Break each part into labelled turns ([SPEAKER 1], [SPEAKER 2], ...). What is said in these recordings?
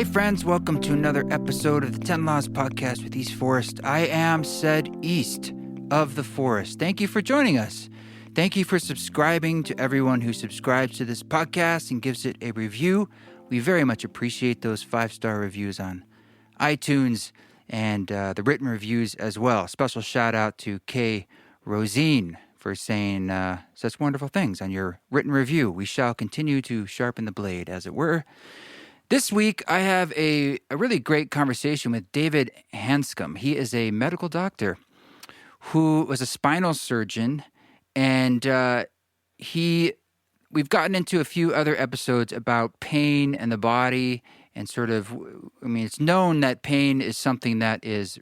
[SPEAKER 1] Hey friends, welcome to another episode of the 10 Laws Podcast with East Forest. I am said East of the Forest. Thank you for joining us. Thank you for subscribing to everyone who subscribes to this podcast and gives it a review. We very much appreciate those 5-star reviews on iTunes and the written reviews as well. Special shout out to Kay Rosine for saying such wonderful things on your written review. We shall continue to sharpen the blade, as it were. This week, I have a really great conversation with David Hanscom. He is a medical doctor who was a spinal surgeon, and we've gotten into a few other episodes about pain and the body, and it's known that pain is something that is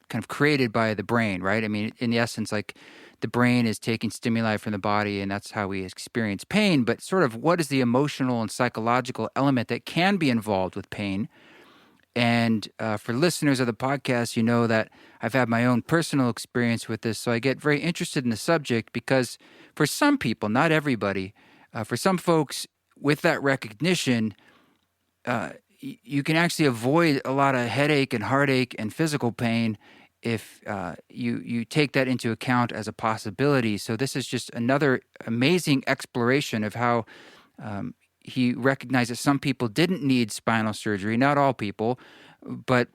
[SPEAKER 1] kind of created by the brain, right? I mean, in the essence, like the brain is taking stimuli from the body, and that's how we experience pain. But sort of what is the emotional and psychological element that can be involved with pain? And for listeners of the podcast, you know that I've had my own personal experience with this, so I get very interested in the subject because for some people, not everybody, for some folks with that recognition, you can actually avoid a lot of headache and heartache and physical pain if you take that into account as a possibility. So this is just another amazing exploration of how he recognized that some people didn't need spinal surgery, not all people, but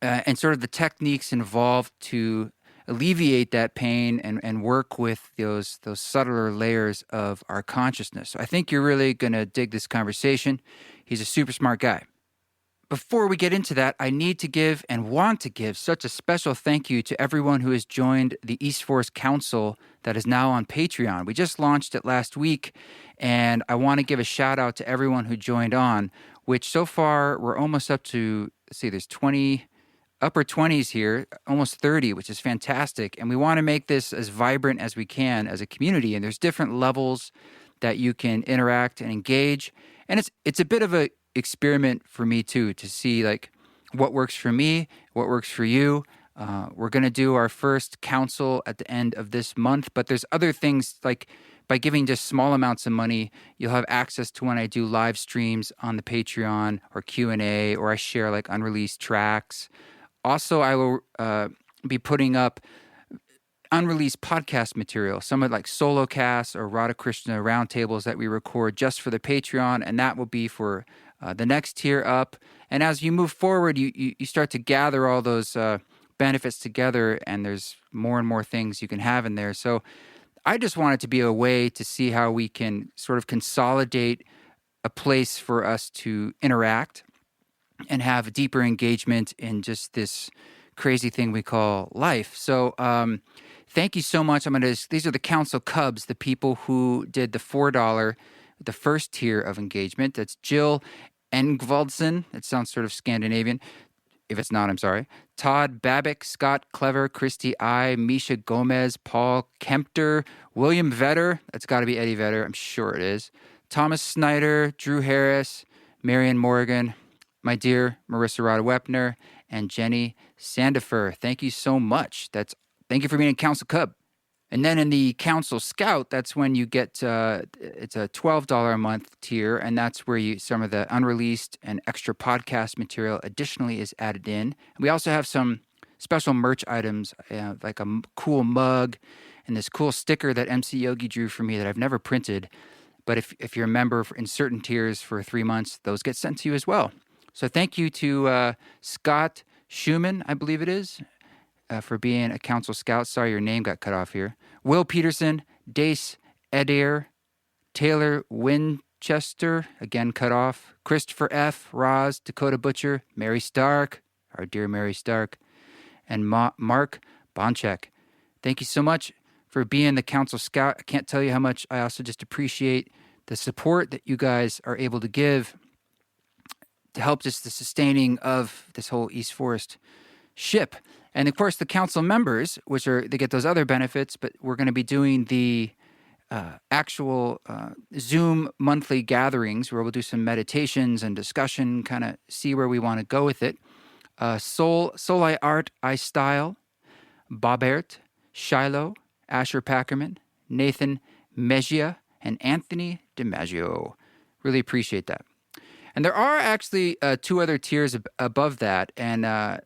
[SPEAKER 1] and sort of the techniques involved to alleviate that pain and work with those subtler layers of our consciousness. So I think you're really going to dig this conversation. He's a super smart guy. Before we get into that, I need to give and want to give such a special thank you to everyone who has joined the East Forest Council that is now on Patreon. We just launched it last week, and I want to give a shout out to everyone who joined on, which so far we're almost up to, let's see, there's 20, upper 20s here, almost 30, which is fantastic. And we want to make this as vibrant as we can as a community. And there's different levels that you can interact and engage. And it's a bit of a experiment for me too, to see like what works for me, what works for you. We're going to do our first council at the end of this month, but there's other things like by giving just small amounts of money, you'll have access to when I do live streams on the Patreon or Q&A, or I share like unreleased tracks. Also, I will be putting up unreleased podcast material, some of like solo casts or Radha Krishna roundtables that we record just for the Patreon, and that will be for the next tier up. And as you move forward, you start to gather all those benefits together, and there's more and more things you can have in there. So I just want it to be a way to see how we can sort of consolidate a place for us to interact and have a deeper engagement in just this crazy thing we call life. So thank you so much. These are the Council Cubs, the people who did the $4, the first tier of engagement. That's Jill Engvaldsen. It sounds sort of Scandinavian. If it's not, I'm sorry. Todd Babick, Scott Clever, Christy I, Misha Gomez, Paul Kempter, William Vetter. That's got to be Eddie Vetter. I'm sure it is. Thomas Snyder, Drew Harris, Marion Morgan, my dear Marissa Rada-Wepner, and Jenny Sandifer. Thank you so much. Thank you for being a Council Cub. And then in the Council Scout, that's when you get, it's a $12 a month tier, and that's where some of the unreleased and extra podcast material additionally is added in. And we also have some special merch items, like a cool mug and this cool sticker that MC Yogi drew for me that I've never printed. But if you're a member in certain tiers for 3 months, those get sent to you as well. So thank you to Scott Schumann, I believe it is, for being a Council Scout. Sorry, your name got cut off here. Will Peterson, Dace Adair, Taylor Winchester, again cut off. Christopher F., Roz, Dakota Butcher, Mary Stark, our dear Mary Stark, and Mark Bonchek. Thank you so much for being the Council Scout. I can't tell you how much I also just appreciate the support that you guys are able to give to help just the sustaining of this whole East Forest ship. And of course, the council members, they get those other benefits, but we're going to be doing the actual Zoom monthly gatherings where we'll do some meditations and discussion, kind of see where we want to go with it. Solai Art, I Style, Bobert, Shiloh, Asher Packerman, Nathan Mejia, and Anthony DiMaggio. Really appreciate that. And there are actually two other tiers above that, and I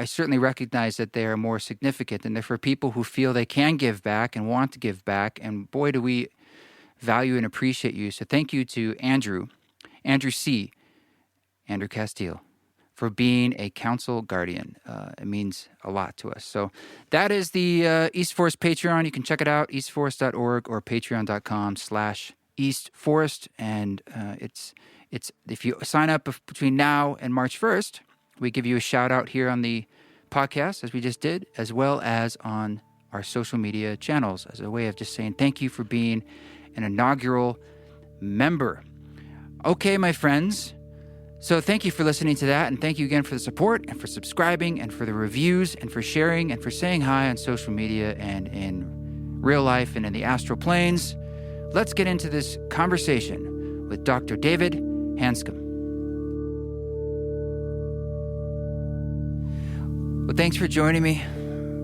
[SPEAKER 1] certainly recognize that they are more significant, and they're for people who feel they can give back and want to give back. And boy, do we value and appreciate you. So thank you to Andrew C., Andrew Castile, for being a council guardian. It means a lot to us. So that is the East Forest Patreon. You can check it out, eastforest.org or patreon.com/eastforest. And it's if you sign up between now and March 1st, we give you a shout out here on the podcast, as we just did, as well as on our social media channels, as a way of just saying thank you for being an inaugural member. Okay, my friends. So thank you for listening to that, and thank you again for the support and for subscribing and for the reviews and for sharing and for saying hi on social media and in real life and in the astral planes. Let's get into this conversation with Dr. David Hanscom. Well, thanks for joining me,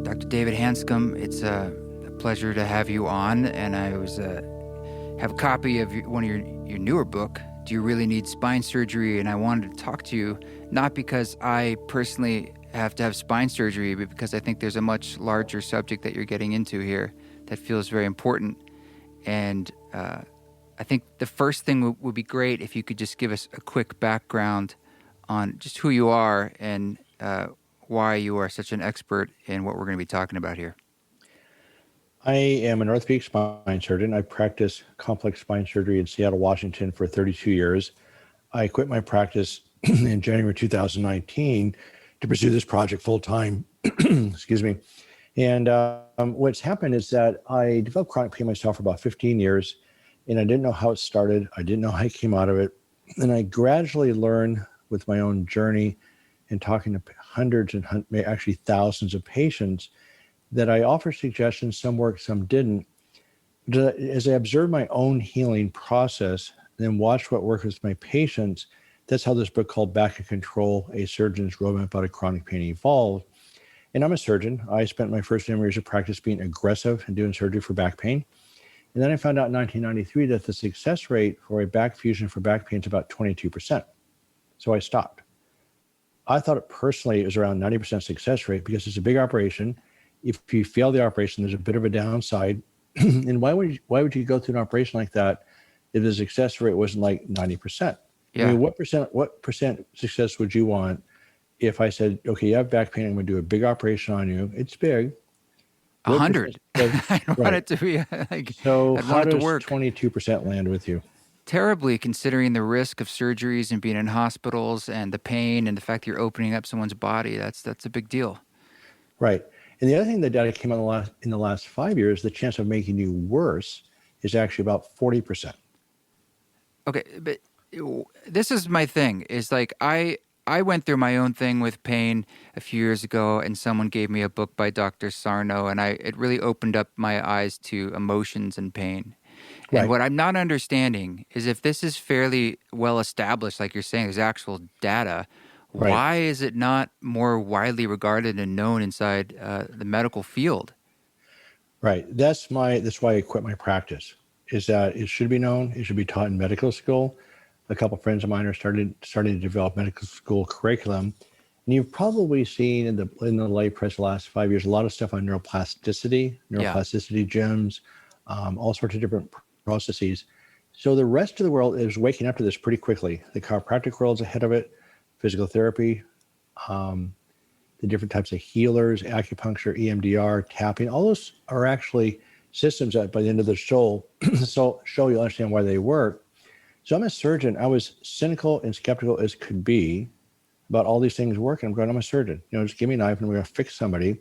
[SPEAKER 1] Dr. David Hanscom. It's a pleasure to have you on, and I have a copy of one of your newer book, Do You Really Need Spine Surgery? And I wanted to talk to you, not because I personally have to have spine surgery, but because I think there's a much larger subject that you're getting into here that feels very important. And I think the first thing would be great if you could just give us a quick background on just who you are and why you are such an expert in what we're going to be talking about here.
[SPEAKER 2] I am an orthopedic spine surgeon. I practiced complex spine surgery in Seattle, Washington for 32 years. I quit my practice in January 2019 to pursue this project full time. Excuse me. And what's happened is that I developed chronic pain myself for about 15 years, and I didn't know how it started. I didn't know how I came out of it. And I gradually learned with my own journey and talking to hundreds and actually thousands of patients that I offer suggestions, some work, some didn't. As I observed my own healing process, then watched what worked with my patients, that's how this book called Back in Control, A Surgeon's Roadmap Out of Chronic Pain evolved. And I'm a surgeon. I spent my first number of years of practice being aggressive and doing surgery for back pain. And then I found out in 1993 that the success rate for a back fusion for back pain is about 22%. So I stopped. I thought it personally was around 90% success rate because it's a big operation. If you fail the operation, there's a bit of a downside. And why would you go through an operation like that if the success rate wasn't like 90%?
[SPEAKER 1] Yeah.
[SPEAKER 2] I mean, what percent success would you want if I said, okay, you have back pain, I'm going to do a big operation on you. It's big.
[SPEAKER 1] 100. I want it to be like,
[SPEAKER 2] so
[SPEAKER 1] I'd
[SPEAKER 2] how
[SPEAKER 1] want it
[SPEAKER 2] does
[SPEAKER 1] to work.
[SPEAKER 2] 22% land with you?
[SPEAKER 1] Terribly, considering the risk of surgeries and being in hospitals and the pain and the fact that you're opening up someone's body. That's a big deal.
[SPEAKER 2] Right. And the other thing that data came out in the last 5 years, the chance of making you worse is actually about 40%.
[SPEAKER 1] Okay, but this is my thing, is like I went through my own thing with pain a few years ago, and someone gave me a book by Dr. Sarno, and it really opened up my eyes to emotions and pain. And
[SPEAKER 2] Right.
[SPEAKER 1] what I'm not understanding is if this is fairly well established, like you're saying, there's actual data,
[SPEAKER 2] Right.
[SPEAKER 1] why is it not more widely regarded and known inside the medical field?
[SPEAKER 2] Right. That's why I quit my practice, is that it should be known. It should be taught in medical school. A couple of friends of mine are starting to develop medical school curriculum. And you've probably seen in the lay press the last 5 years, a lot of stuff on neuroplasticity gyms, all sorts of different processes. So the rest of the world is waking up to this pretty quickly. The chiropractic world's ahead of it, physical therapy, the different types of healers, acupuncture, EMDR, tapping, all those are actually systems that by the end of the show you'll understand why they work. So I'm a surgeon. I was cynical and skeptical as could be about all these things working. I'm going, I'm a surgeon. Just give me a knife and we're going to fix somebody.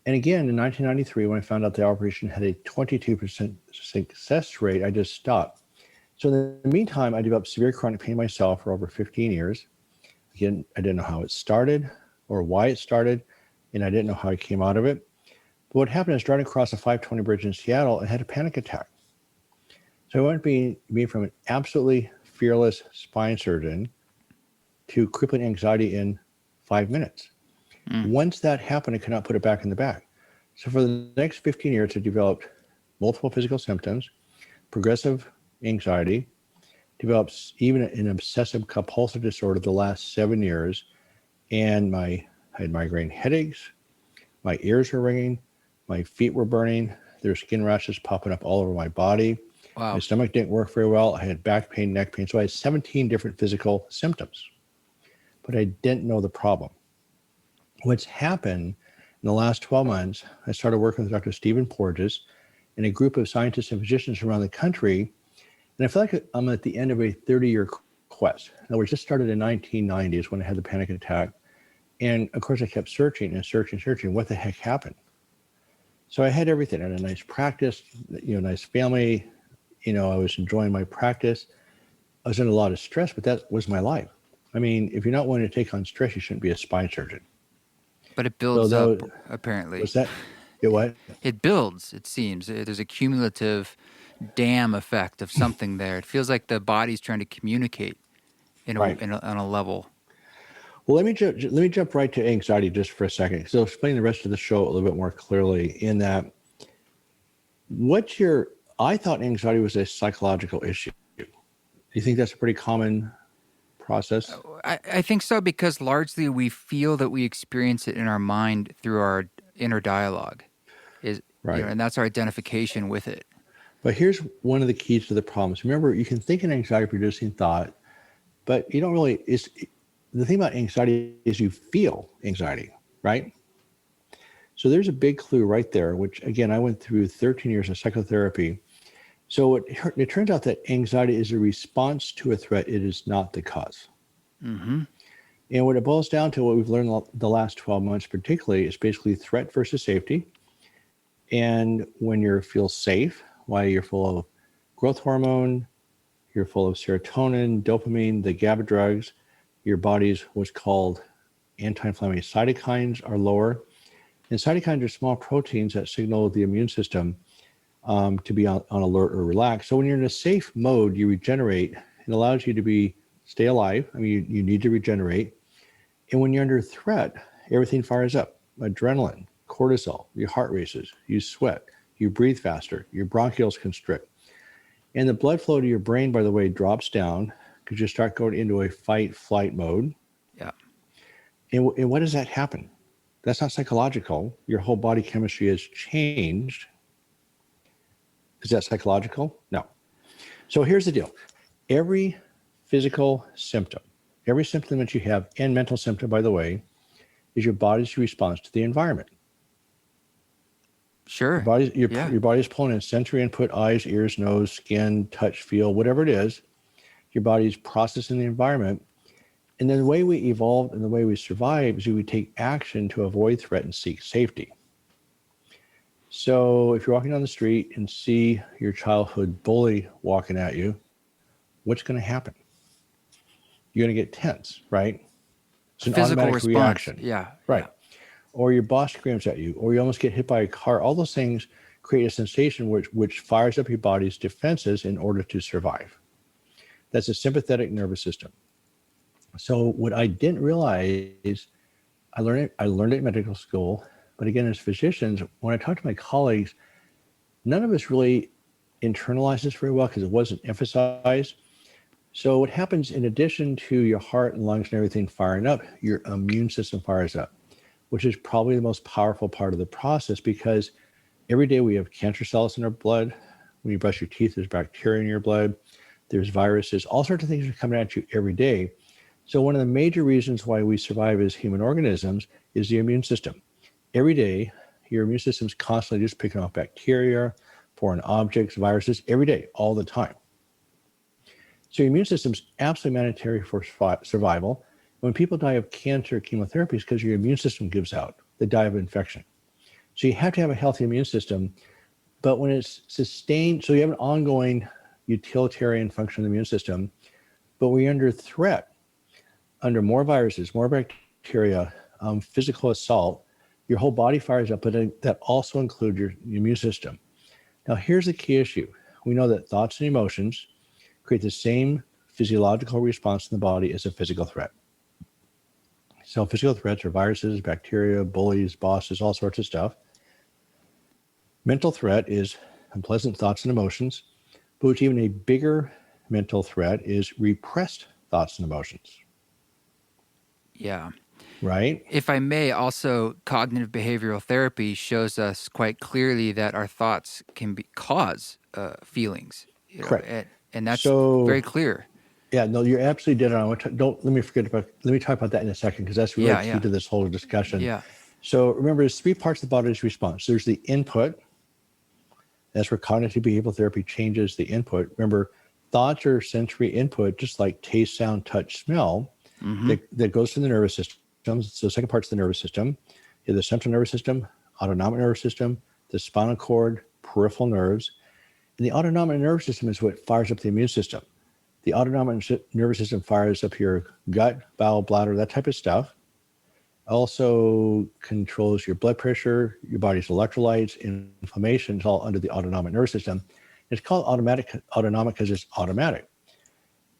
[SPEAKER 2] And again, in 1993, when I found out the operation had a 22% success rate, I just stopped. So in the meantime, I developed severe chronic pain myself for over 15 years. Again, I didn't know how it started or why it started, and I didn't know how I came out of it. But what happened is driving across the 520 bridge in Seattle, I had a panic attack. So I went being from an absolutely fearless spine surgeon to crippling anxiety in 5 minutes. Once that happened, I could not put it back in the bag. So for the next 15 years, I developed multiple physical symptoms, progressive anxiety, developed even an obsessive compulsive disorder the last 7 years. And I had migraine headaches. My ears were ringing. My feet were burning. There were skin rashes popping up all over my body. My
[SPEAKER 1] Wow.
[SPEAKER 2] stomach didn't work very well. I had back pain, neck pain. So I had 17 different physical symptoms, but I didn't know the problem. What's happened in the last 12 months, I started working with Dr. Stephen Porges and a group of scientists and physicians around the country. And I feel like I'm at the end of a 30-year quest. In other words, this started in 1990s when I had the panic attack. And of course, I kept searching and searching. What the heck happened? So I had everything. I had a nice practice, nice family. I was enjoying my practice. I was in a lot of stress, but that was my life. I mean, if you're not willing to take on stress, you shouldn't be a spine surgeon.
[SPEAKER 1] But it
[SPEAKER 2] So
[SPEAKER 1] builds up, apparently.
[SPEAKER 2] was that it? What?
[SPEAKER 1] It builds, it seems. There's a cumulative dam effect of something there. It feels like the body's trying to communicate
[SPEAKER 2] Right.
[SPEAKER 1] on a level.
[SPEAKER 2] Well, let me jump right to anxiety just for a second. So explain the rest of the show a little bit more clearly in that I thought anxiety was a psychological issue. Do you think that's a pretty common process?
[SPEAKER 1] I think so, because largely we feel that we experience it in our mind through our inner dialogue,
[SPEAKER 2] Right.
[SPEAKER 1] and that's our identification with it.
[SPEAKER 2] But here's one of the keys to the problems. Remember, you can think an anxiety-producing thought, but you don't really. The thing about anxiety is you feel anxiety, right? So there's a big clue right there, which again, I went through 13 years of psychotherapy. So it turns out that anxiety is a response to a threat. It is not the cause.
[SPEAKER 1] Mm-hmm.
[SPEAKER 2] And what it boils down to, what we've learned the last 12 months particularly, is basically threat versus safety. And when you feel safe, why you're full of growth hormone, you're full of serotonin, dopamine, the GABA drugs, your body's what's called anti-inflammatory cytokines are lower. And cytokines are small proteins that signal the immune system to be on alert or relaxed. So when you're in a safe mode, you regenerate. It allows you to stay alive. I mean, you need to regenerate. And when you're under threat, everything fires up. Adrenaline, cortisol, your heart races, you sweat, you breathe faster, your bronchioles constrict. And the blood flow to your brain, by the way, drops down because you start going into a fight-flight mode.
[SPEAKER 1] Yeah.
[SPEAKER 2] And what does that happen? That's not psychological. Your whole body chemistry has changed. Is that psychological? No. So here's the deal. Every physical symptom, every symptom that you have, and mental symptom, by the way, is your body's response to the environment.
[SPEAKER 1] Sure.
[SPEAKER 2] Your body's pulling in sensory input, eyes, ears, nose, skin, touch, feel, whatever it is. Your body's processing the environment. And then the way we evolved and the way we survive is we take action to avoid threat and seek safety. So if you're walking down the street and see your childhood bully walking at you, what's going to happen? You're going to get tense, right? It's an
[SPEAKER 1] Physical
[SPEAKER 2] automatic
[SPEAKER 1] response.
[SPEAKER 2] reaction.
[SPEAKER 1] Yeah.
[SPEAKER 2] Right.
[SPEAKER 1] Yeah.
[SPEAKER 2] Or your boss screams at you, or you almost get hit by a car. All those things create a sensation which fires up your body's defenses in order to survive. That's a sympathetic nervous system. So what I didn't realize, I learned it in medical school, but again, as physicians, when I talk to my colleagues, none of us really internalize this very well because it wasn't emphasized. So what happens, in addition to your heart and lungs and everything firing up, your immune system fires up, which is probably the most powerful part of the process, because every day we have cancer cells in our blood. When you brush your teeth, there's bacteria in your blood. There's viruses, all sorts of things are coming at you every day. So one of the major reasons why we survive as human organisms is the immune system. Every day, your immune system's constantly just picking off bacteria, foreign objects, viruses, every day, all the time. So your immune system's absolutely mandatory for survival. When people die of cancer or chemotherapy, it's because your immune system gives out. They die of infection. So you have to have a healthy immune system. But when it's sustained, so you have an ongoing utilitarian function of the immune system, but when you're under threat, under more viruses, more bacteria, physical assault, your whole body fires up, but that also includes your immune system. Now, here's the key issue. We know that thoughts and emotions create the same physiological response in the body as a physical threat. So physical threats are viruses, bacteria, bullies, bosses, all sorts of stuff. Mental threat is unpleasant thoughts and emotions, but it's even a bigger mental threat is repressed thoughts and emotions,
[SPEAKER 1] Yeah.
[SPEAKER 2] right?
[SPEAKER 1] If I may, also cognitive behavioral therapy shows us quite clearly that our thoughts can cause feelings,
[SPEAKER 2] Correct.
[SPEAKER 1] and that's very
[SPEAKER 2] So,
[SPEAKER 1] clear.
[SPEAKER 2] yeah, no, you're absolutely dead on. Don't let me talk about that in a second, because that's really
[SPEAKER 1] Yeah,
[SPEAKER 2] key
[SPEAKER 1] yeah,
[SPEAKER 2] to this whole discussion.
[SPEAKER 1] yeah.
[SPEAKER 2] So remember, there's three parts of the body's response. There's the input. That's where cognitive behavioral therapy changes the input. Remember, thoughts are sensory input, just like taste, sound, touch, smell,
[SPEAKER 1] Mm-hmm.
[SPEAKER 2] that goes to the nervous system. So the second part's the nervous system. You have the central nervous system, autonomic nervous system, the spinal cord, peripheral nerves. And the autonomic nervous system is what fires up the immune system. The autonomic nervous system fires up your gut, bowel, bladder, that type of stuff. Also controls your blood pressure, your body's electrolytes, inflammation. It's all under the autonomic nervous system. It's called autonomic because it's automatic.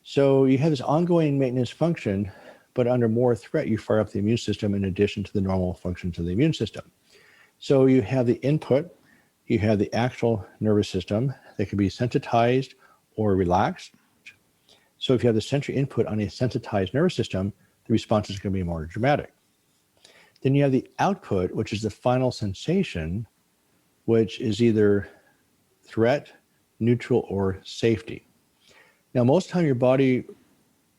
[SPEAKER 2] So you have this ongoing maintenance function, but under more threat, you fire up the immune system in addition to the normal functions of the immune system. So you have the input, you have the actual nervous system that can be sensitized or relaxed. So if you have the sensory input on a sensitized nervous system, the response is going to be more dramatic. Then you have the output, which is the final sensation, which is either threat, neutral, or safety. Now, most of the time, your body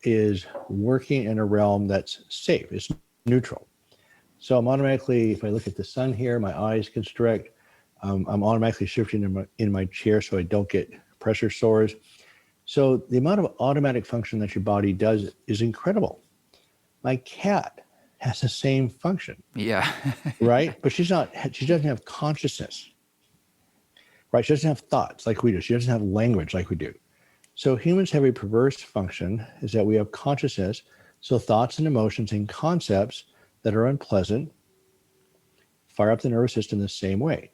[SPEAKER 2] is working in a realm that's safe. It's neutral. So I'm automatically, if I look at the sun here, my eyes constrict. I'm automatically shifting in my chair so I don't get pressure sores. So the amount of automatic function that your body does is incredible. My cat has the same function.
[SPEAKER 1] Yeah.
[SPEAKER 2] Right? But she doesn't have consciousness, right? She doesn't have thoughts like we do. She doesn't have language like we do. So humans have a perverse function, is that we have consciousness. So thoughts and emotions and concepts that are unpleasant fire up the nervous system the same way.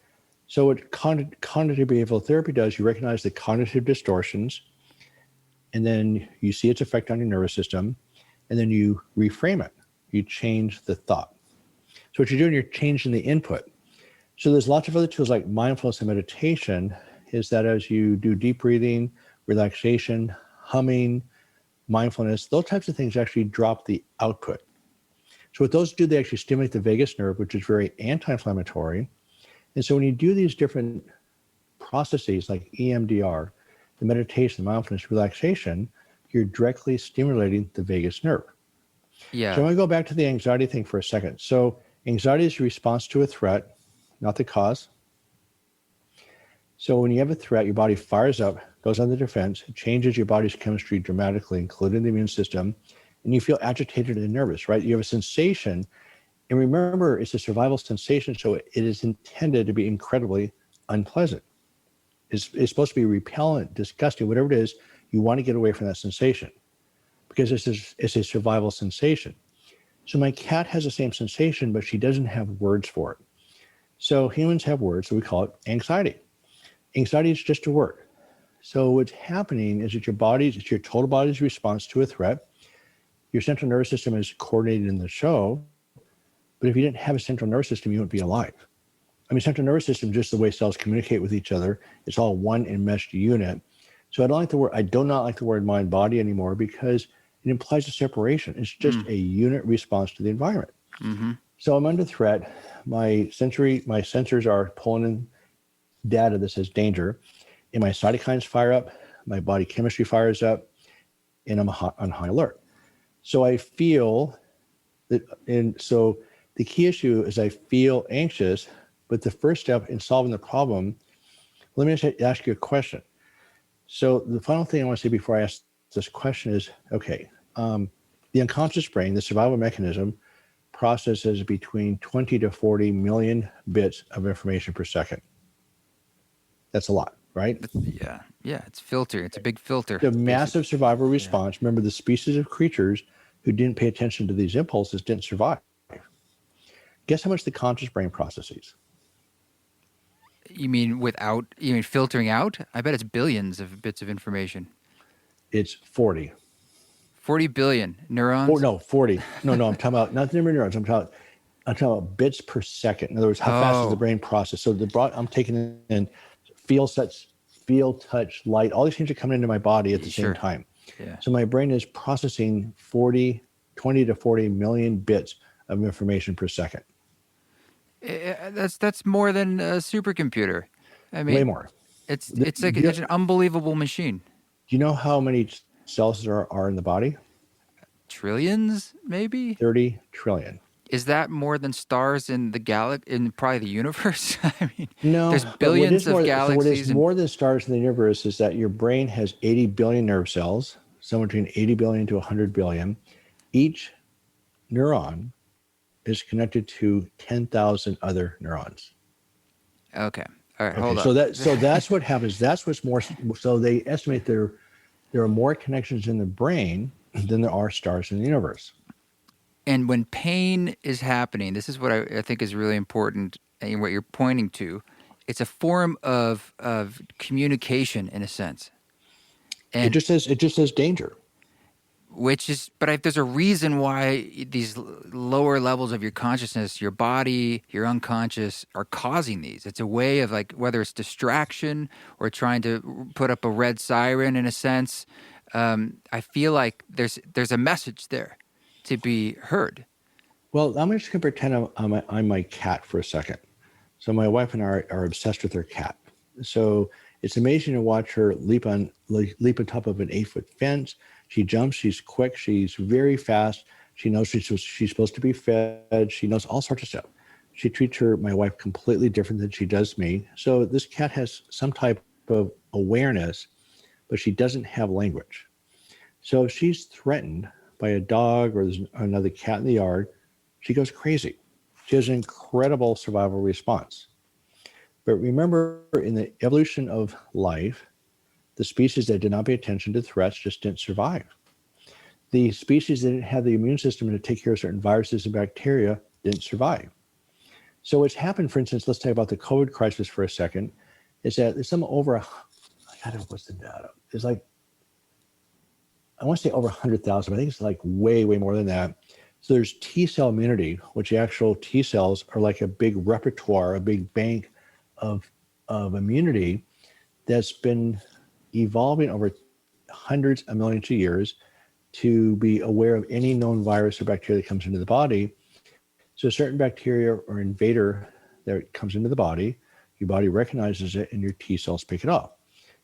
[SPEAKER 2] So what cognitive behavioral therapy does, you recognize the cognitive distortions, and then you see its effect on your nervous system, and then you reframe it. You change the thought. So what you're doing, you're changing the input. So there's lots of other tools like mindfulness and meditation, is that as you do deep breathing, relaxation, humming, mindfulness, those types of things actually drop the output. So what those do, they actually stimulate the vagus nerve, which is very anti-inflammatory. And so when you do these different processes like EMDR, the meditation, the mindfulness, relaxation, you're directly stimulating the vagus nerve.
[SPEAKER 1] Yeah.
[SPEAKER 2] So I want to go back to the anxiety thing for a second. So anxiety is a response to a threat, not the cause. So when you have a threat, your body fires up, goes on the defense, it changes your body's chemistry dramatically, including the immune system, and you feel agitated and nervous, right? You have a sensation, and remember, it's a survival sensation, so it is intended to be incredibly unpleasant. It's supposed to be repellent, disgusting, whatever it is, you want to get away from that sensation because it's a survival sensation. So my cat has the same sensation, but she doesn't have words for it. So humans have words, so we call it anxiety. Anxiety is just a word. So what's happening is that it's your total body's response to a threat. Your central nervous system is coordinated in the show, but if you didn't have a central nervous system, you wouldn't be alive. I mean, central nervous system, just the way cells communicate with each other, it's all one enmeshed unit. So I do not like the word mind body anymore because it implies a separation. It's just a unit response to the environment.
[SPEAKER 1] Mm-hmm.
[SPEAKER 2] So I'm under threat. My sensors are pulling in data that says danger, and my cytokines fire up, my body chemistry fires up, and I'm on high alert. So I feel that, and so the key issue is I feel anxious, but the first step in solving the problem, let me just ask you a question. So the final thing I want to say before I ask this question is, okay, the unconscious brain, the survival mechanism, processes between 20 to 40 million bits of information per second. That's a lot, right?
[SPEAKER 1] Yeah. Yeah. It's filter. It's a big filter.
[SPEAKER 2] The massive survival response. Remember, the species of creatures who didn't pay attention to these impulses didn't survive. Guess how much the conscious brain processes?
[SPEAKER 1] You mean filtering out? I bet it's billions of bits of information.
[SPEAKER 2] It's 40.
[SPEAKER 1] 40 billion neurons?
[SPEAKER 2] 40. No, I'm talking about not the number of neurons. I'm talking about bits per second. In other words, how fast does the brain process? So I'm taking in feel, touch, light, all these things are coming into my body at the same
[SPEAKER 1] Sure.
[SPEAKER 2] time.
[SPEAKER 1] Yeah.
[SPEAKER 2] So my brain is processing 20 to 40 million bits of information per second.
[SPEAKER 1] That's more than a supercomputer. I
[SPEAKER 2] Way
[SPEAKER 1] mean,
[SPEAKER 2] more.
[SPEAKER 1] it's like it's an unbelievable machine.
[SPEAKER 2] Do you know how many cells there are in the body?
[SPEAKER 1] Trillions, maybe?
[SPEAKER 2] 30 trillion.
[SPEAKER 1] Is that more than stars in the in probably the universe? I mean, there's
[SPEAKER 2] No, but
[SPEAKER 1] billions of
[SPEAKER 2] what is
[SPEAKER 1] galaxies and
[SPEAKER 2] more than stars in the universe is that your brain has 80 billion nerve cells, somewhere between 80 billion to 100 billion. Each neuron is connected to 10,000 other neurons.
[SPEAKER 1] okay. All right,
[SPEAKER 2] Okay,
[SPEAKER 1] hold up.
[SPEAKER 2] so that's what happens. That's what's more. So they estimate there are more connections in the brain than there are stars in the universe.
[SPEAKER 1] And when pain is happening, this is what I think is really important and what you're pointing to. It's a form of communication in a sense. And
[SPEAKER 2] It just says danger.
[SPEAKER 1] which is, but if there's a reason why these lower levels of your consciousness, your body, your unconscious are causing these. It's a way of like, whether it's distraction or trying to put up a red siren in a sense. I feel like there's a message there to be heard.
[SPEAKER 2] Well, I'm just going to pretend I'm my cat for a second. So my wife and I are obsessed with her cat. So it's amazing to watch her leap on top of an 8-foot fence. She jumps. She's quick. She's very fast. She knows she's supposed to be fed. She knows all sorts of stuff. She treats my wife completely different than she does me. So this cat has some type of awareness, but she doesn't have language. So if she's threatened by a dog or there's another cat in the yard, she goes crazy. She has an incredible survival response. But remember, in the evolution of life, the species that did not pay attention to threats just didn't survive. The species that didn't have the immune system to take care of certain viruses and bacteria didn't survive. So what's happened, for instance, let's talk about the COVID crisis for a second, is that there's some over, I don't know what's the data. It's like, I want to say over 100,000, but I think it's like way, way more than that. So there's T cell immunity, which the actual T cells are like a big repertoire, a big bank of immunity that's been evolving over hundreds of millions of years to be aware of any known virus or bacteria that comes into the body. So a certain bacteria or invader that comes into the body, your body recognizes it and your T cells pick it up.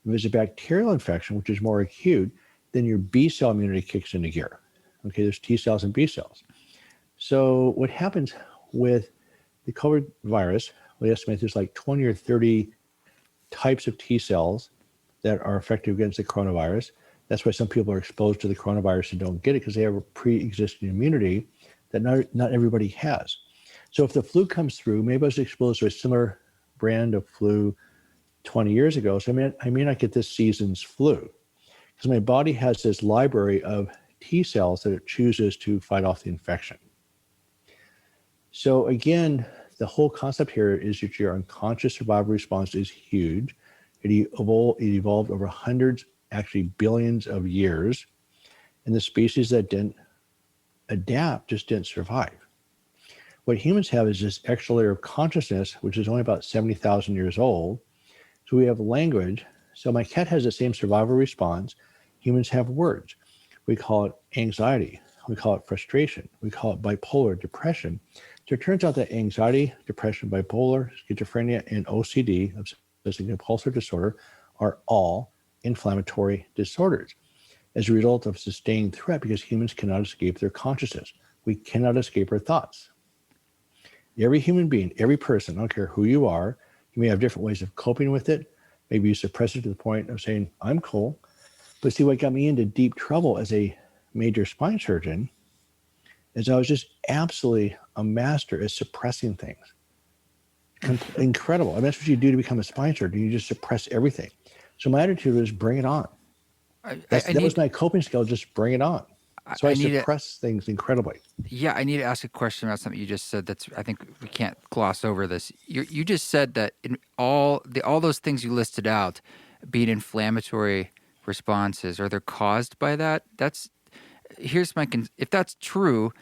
[SPEAKER 2] If it's a bacterial infection, which is more acute, then your B cell immunity kicks into gear. Okay, there's T cells and B cells. So what happens with the COVID virus, we estimate there's like 20 or 30 types of T cells that are effective against the coronavirus. That's why some people are exposed to the coronavirus and don't get it, because they have a pre-existing immunity that not everybody has. So if the flu comes through, maybe I was exposed to a similar brand of flu 20 years ago. So I may not get this season's flu, because my body has this library of T cells that it chooses to fight off the infection. So again, the whole concept here is that your unconscious survival response is huge. It evolved over hundreds, actually billions of years. And the species that didn't adapt just didn't survive. What humans have is this extra layer of consciousness, which is only about 70,000 years old. So we have language. So my cat has the same survival response. Humans have words. We call it anxiety. We call it frustration. We call it bipolar depression. So it turns out that anxiety, depression, bipolar, schizophrenia, and OCD, obsessive compulsive disorder, are all inflammatory disorders as a result of sustained threat, because humans cannot escape their consciousness. We cannot escape our thoughts. Every human being, every person, I don't care who you are, you may have different ways of coping with it. Maybe you suppress it to the point of saying, I'm cool. But see, what got me into deep trouble as a major spine surgeon is I was just absolutely a master at suppressing things. Incredible. I mean, that's what you do to become a spine surgeon. You just suppress everything. So my attitude was, bring it on. That was my coping skill, just bring it on. So I suppress things incredibly.
[SPEAKER 1] Yeah, I need to ask a question about something you just said. I think we can't gloss over this. You just said that in all those things you listed out, being inflammatory responses, are they caused by that? If that's true,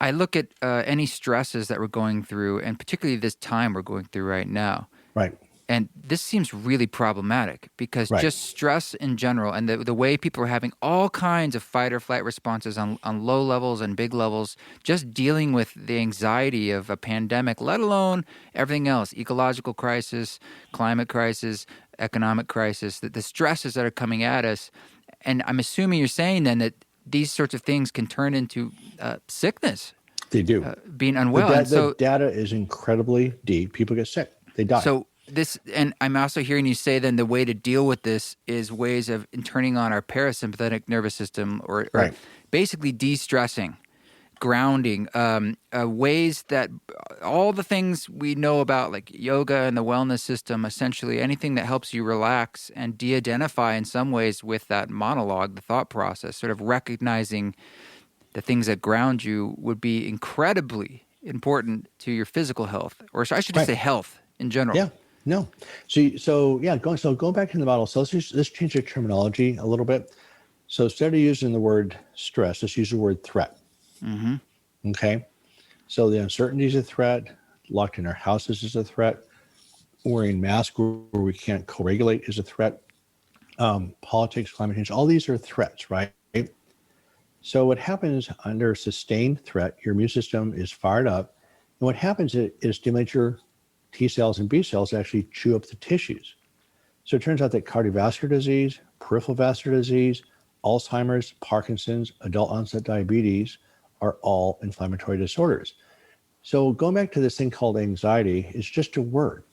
[SPEAKER 1] I look at any stresses that we're going through, and particularly this time we're going through right now.
[SPEAKER 2] Right.
[SPEAKER 1] And this seems really problematic because
[SPEAKER 2] Right.
[SPEAKER 1] just stress in general and the way people are having all kinds of fight or flight responses on low levels and big levels, just dealing with the anxiety of a pandemic, let alone everything else, ecological crisis, climate crisis, economic crisis, the stresses that are coming at us. And I'm assuming you're saying then that these sorts of things can turn into sickness,
[SPEAKER 2] They do.
[SPEAKER 1] being unwell. And
[SPEAKER 2] The
[SPEAKER 1] so
[SPEAKER 2] data is incredibly deep. People get sick. They die.
[SPEAKER 1] So this, and I'm also hearing you say then the way to deal with this is ways of turning on our parasympathetic nervous system, or
[SPEAKER 2] Right.
[SPEAKER 1] basically de-stressing, grounding, ways that all the things we know about, like yoga and the wellness system, essentially anything that helps you relax and de-identify in some ways with that monologue, the thought process, sort of recognizing the things that ground you would be incredibly important to your physical health, or I should just
[SPEAKER 2] Right.
[SPEAKER 1] say health in general.
[SPEAKER 2] Yeah. No. Going back into the model. So let's change the terminology a little bit. So instead of using the word stress, let's use the word threat.
[SPEAKER 1] Mm-hmm.
[SPEAKER 2] Okay. So the uncertainty is a threat. Locked in our houses is a threat. Wearing masks where we can't co-regulate is a threat. Politics, climate change, all these are threats, right? So what happens under sustained threat, your immune system is fired up. And what happens is it stimulates your T cells and B cells to actually chew up the tissues. So it turns out that cardiovascular disease, peripheral vascular disease, Alzheimer's, Parkinson's, adult onset diabetes are all inflammatory disorders. So going back to this thing called anxiety, it's just a word.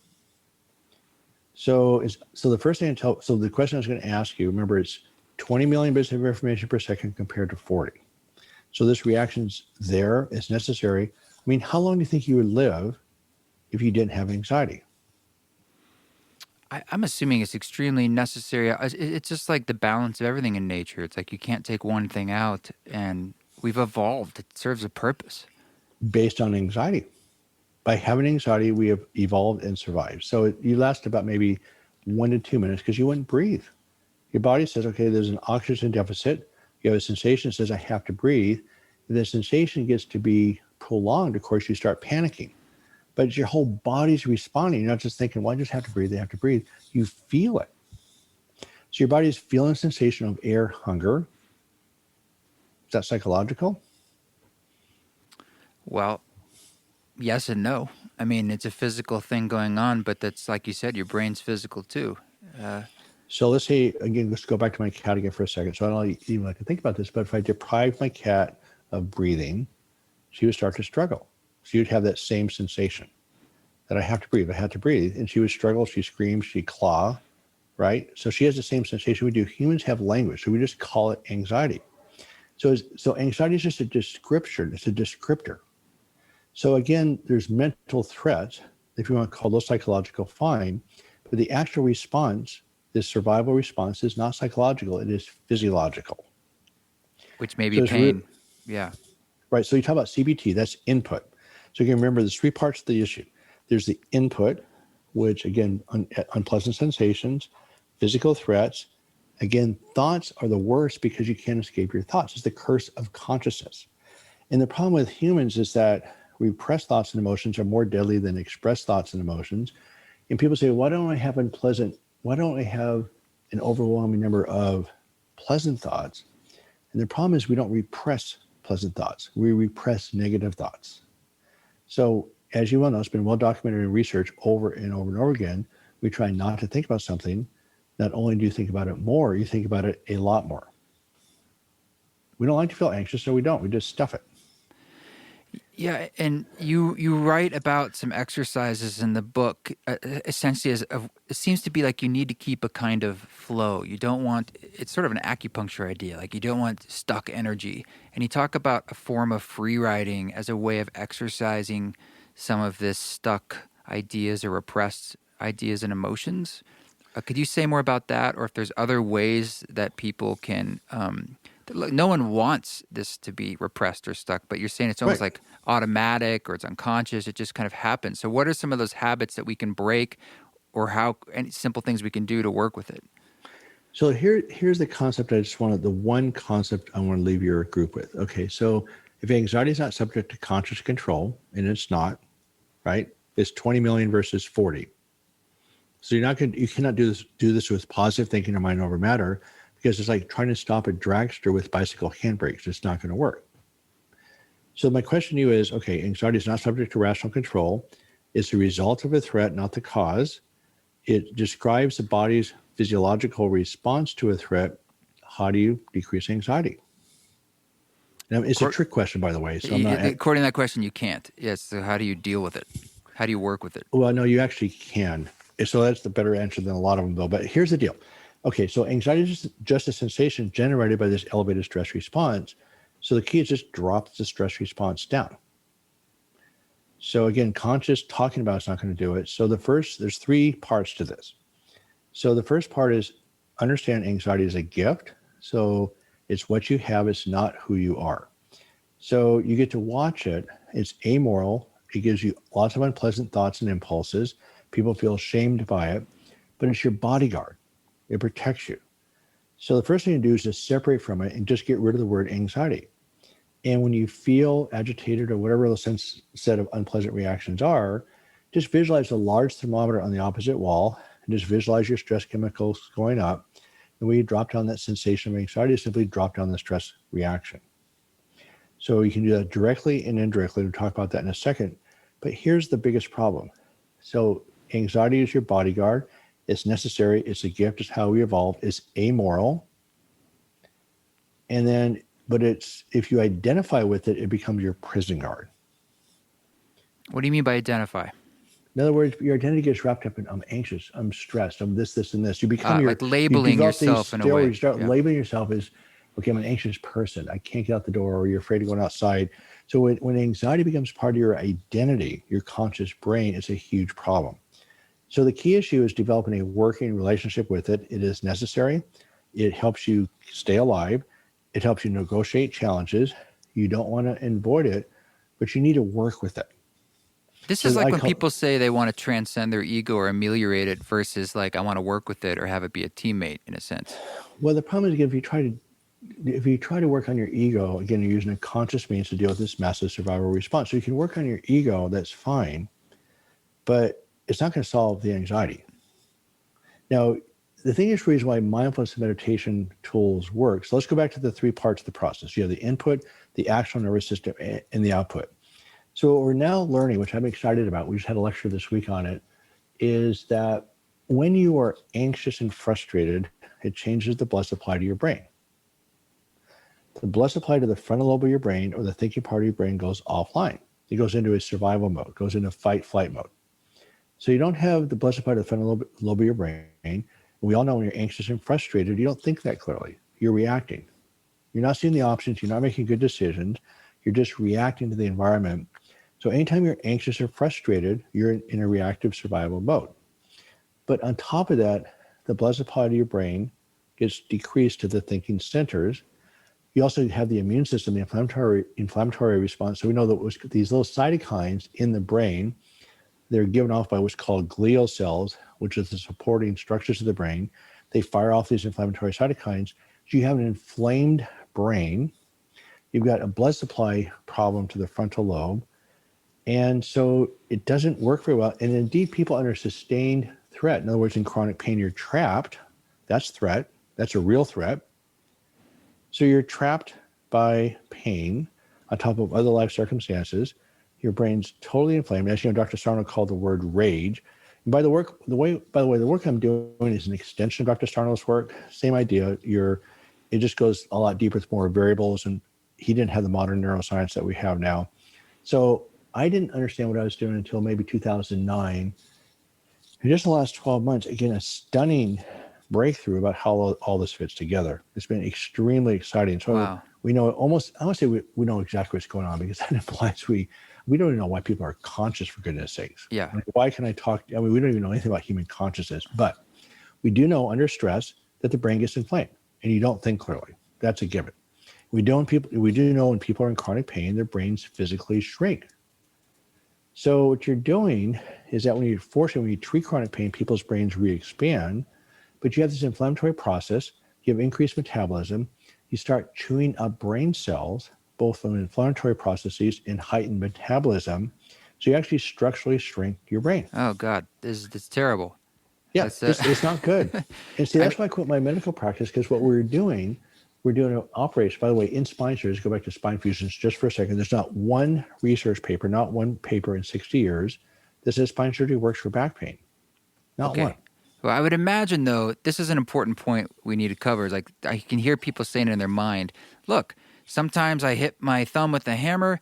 [SPEAKER 2] So the first thing so the question I was going to ask you, remember, it's 20 million bits of information per second compared to 40. So this reaction's there, it's necessary. I mean, how long do you think you would live if you didn't have anxiety?
[SPEAKER 1] I'm assuming it's extremely necessary. It's just like the balance of everything in nature. It's like you can't take one thing out, and we've evolved. It serves a purpose.
[SPEAKER 2] Based on anxiety. By having anxiety, we have evolved and survived. So you last about maybe 1 to 2 minutes because you wouldn't breathe. Your body says, okay, there's an oxygen deficit. You have a sensation that says, I have to breathe. And the sensation gets to be prolonged. Of course, you start panicking. But your whole body's responding. You're not just thinking, well, I just have to breathe. They have to breathe. You feel it. So your body is feeling a sensation of air hunger. Is that psychological?
[SPEAKER 1] Well, yes and no. I mean, it's a physical thing going on, but that's like you said, your brain's physical too.
[SPEAKER 2] So let's say, again, let's go back to my cat again for a second. So I don't even like to think about this, but if I deprived my cat of breathing, she would start to struggle. She would have that same sensation that I have to breathe. I have to breathe. And she would struggle. She screams, she claw, right? So she has the same sensation we do. Humans have language. So we just call it anxiety. So anxiety is just a description. It's a descriptor. So again, there's mental threats, if you want to call those psychological, fine. But the actual response, this survival response, is not psychological. It is physiological.
[SPEAKER 1] Which may be pain. Yeah.
[SPEAKER 2] Right. So you talk about CBT, that's input. So you can remember there's 3 parts of the issue. There's the input, which again, unpleasant sensations, physical threats. Again, thoughts are the worst because you can't escape your thoughts. It's the curse of consciousness. And the problem with humans is that repressed thoughts and emotions are more deadly than expressed thoughts and emotions. And people say, why don't I have an overwhelming number of pleasant thoughts? And the problem is we don't repress pleasant thoughts. We repress negative thoughts. So as you well know, it's been well documented in research over and over and over again. We try not to think about something. Not only do you think about it more, you think about it a lot more. We don't like to feel anxious, so we don't. We just stuff it.
[SPEAKER 1] Yeah, and you write about some exercises in the book. Essentially, it seems to be like you need to keep a kind of flow. You don't want, it's sort of an acupuncture idea, like you don't want stuck energy. And you talk about a form of free writing as a way of exercising some of this stuck ideas or repressed ideas and emotions. Could you say more about that, or if there's other ways that people can? Look, no one wants this to be repressed or stuck, but you're saying it's almost
[SPEAKER 2] Right.
[SPEAKER 1] like automatic or it's unconscious. It just kind of happens. So what are some of those habits that we can break, or any simple things we can do to work with it?
[SPEAKER 2] So here's the concept. The one concept I want to leave your group with. Okay, so if anxiety is not subject to conscious control, and it's not, right? It's 20 million versus 40. So you cannot do this with positive thinking or mind over matter, because it's like trying to stop a dragster with bicycle handbrakes. It's not going to work. So my question to you is, okay, anxiety is not subject to rational control. It's the result of a threat, not the cause. It describes the body's physiological response to a threat. How do you decrease anxiety? Now, it's a trick question, by the way. So I'm not.
[SPEAKER 1] According to that question, you can't. Yes. So how do you deal with it? How do you work with it?
[SPEAKER 2] Well, no, you actually can. So that's the better answer than a lot of them, though. But here's the deal. Okay, so anxiety is just a sensation generated by this elevated stress response. So the key is just drop the stress response down. So again, conscious talking about it's not going to do it. So there's 3 parts to this. So the first part is understand anxiety is a gift. So it's what you have, it's not who you are. So you get to watch it. It's amoral. It gives you lots of unpleasant thoughts and impulses. People feel shamed by it, but it's your bodyguard. It protects you. So the first thing to do is just separate from it and just get rid of the word anxiety. And when you feel agitated or whatever the set of unpleasant reactions are, just visualize a large thermometer on the opposite wall and just visualize your stress chemicals going up. And when you drop down that sensation of anxiety, simply drop down the stress reaction. So you can do that directly and indirectly. We'll talk about that in a second. But here's the biggest problem. So anxiety is your bodyguard. It's necessary. It's a gift. It's how we evolved. It's amoral. And then, but if you identify with it, it becomes your prison guard.
[SPEAKER 1] What do you mean by identify?
[SPEAKER 2] In other words, your identity gets wrapped up in I'm anxious, I'm stressed, I'm this, and this. You become
[SPEAKER 1] like labeling yourself in a way.
[SPEAKER 2] You start labeling yourself as, okay, I'm an anxious person. I can't get out the door, or you're afraid of going outside. So when anxiety becomes part of your identity, your conscious brain, it's a huge problem. So the key issue is developing a working relationship with it. It is necessary. It helps you stay alive. It helps you negotiate challenges. You don't want to avoid it, but you need to work with it.
[SPEAKER 1] This is like when people say they want to transcend their ego or ameliorate it versus like I want to work with it or have it be a teammate in a sense.
[SPEAKER 2] Well, the problem is, again, if you try to work on your ego, again, you're using a conscious means to deal with this massive survival response. So you can work on your ego, that's fine, but it's not going to solve the anxiety. Now, the thing is, the reason why mindfulness and meditation tools work. So let's go back to the 3 parts of the process. You have the input, the actual nervous system, and the output. So what we're now learning, which I'm excited about, we just had a lecture this week on it, is that when you are anxious and frustrated, it changes the blood supply to your brain. The blood supply to the frontal lobe of your brain, or the thinking part of your brain, goes offline. It goes into a survival mode, goes into fight-flight mode. So you don't have the blood supply to the frontal lobe of your brain. We all know when you're anxious and frustrated, you don't think that clearly. You're reacting. You're not seeing the options. You're not making good decisions. You're just reacting to the environment. So anytime you're anxious or frustrated, you're in a reactive survival mode. But on top of that, the blood supply to your brain gets decreased to the thinking centers. You also have the immune system, the inflammatory response. So we know that these little cytokines in the brain, they're given off by what's called glial cells, which is the supporting structures of the brain. They fire off these inflammatory cytokines. So you have an inflamed brain. You've got a blood supply problem to the frontal lobe. And so it doesn't work very well. And indeed, people under sustained threat, in other words, in chronic pain, you're trapped. That's threat. That's a real threat. So you're trapped by pain on top of other life circumstances. Your brain's totally inflamed. As you know, Dr. Sarno called the word rage. And by the way, the work I'm doing is an extension of Dr. Sarno's work. Same idea. It just goes a lot deeper with more variables, and he didn't have the modern neuroscience that we have now. So I didn't understand what I was doing until maybe 2009. And just in the last 12 months, again, a stunning breakthrough about how all this fits together. It's been extremely exciting. So
[SPEAKER 1] wow.
[SPEAKER 2] We know I want to say we know exactly what's going on, because that implies we don't even know why people are conscious, for goodness sakes.
[SPEAKER 1] Yeah.
[SPEAKER 2] Like, why can I talk? I mean, we don't even know anything about human consciousness, but we do know under stress that the brain gets inflamed and you don't think clearly. That's a given. We do know when people are in chronic pain, their brains physically shrink. So what you're doing is that when you treat chronic pain, people's brains re-expand, but you have this inflammatory process, you have increased metabolism, you start chewing up brain cells, both from inflammatory processes and heightened metabolism. So you actually structurally shrink your brain.
[SPEAKER 1] Oh God, this is terrible.
[SPEAKER 2] Yeah,
[SPEAKER 1] That's
[SPEAKER 2] it's not good. And see,
[SPEAKER 1] I mean,
[SPEAKER 2] that's why I quit my medical practice, because what we're doing an operation. By the way, in spine surgery, go back to spine fusions just for a second. There's not one research paper, not one paper in 60 years that says spine surgery works for back pain. Not one.
[SPEAKER 1] okay. Well, I would imagine though, this is an important point we need to cover. Is like I can hear people saying in their mind, "Look, sometimes I hit my thumb with a hammer,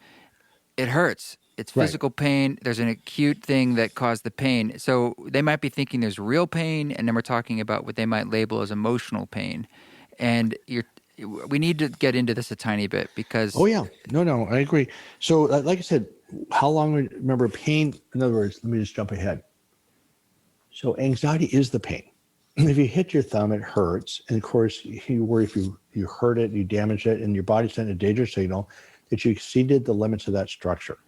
[SPEAKER 1] it hurts. It's
[SPEAKER 2] Right.
[SPEAKER 1] physical pain. There's an acute thing that caused the pain." So they might be thinking there's real pain, and then we're talking about what they might label as emotional pain. And we need to get into this a tiny bit
[SPEAKER 2] Oh
[SPEAKER 1] because
[SPEAKER 2] yeah. No, I agree. So, like I said, how long? Remember, pain. In other words, let me just jump ahead. So, anxiety is the pain. If you hit your thumb, it hurts, and of course, you worry if you hurt it, you damage it, and your body sent a danger signal that you exceeded the limits of that structure,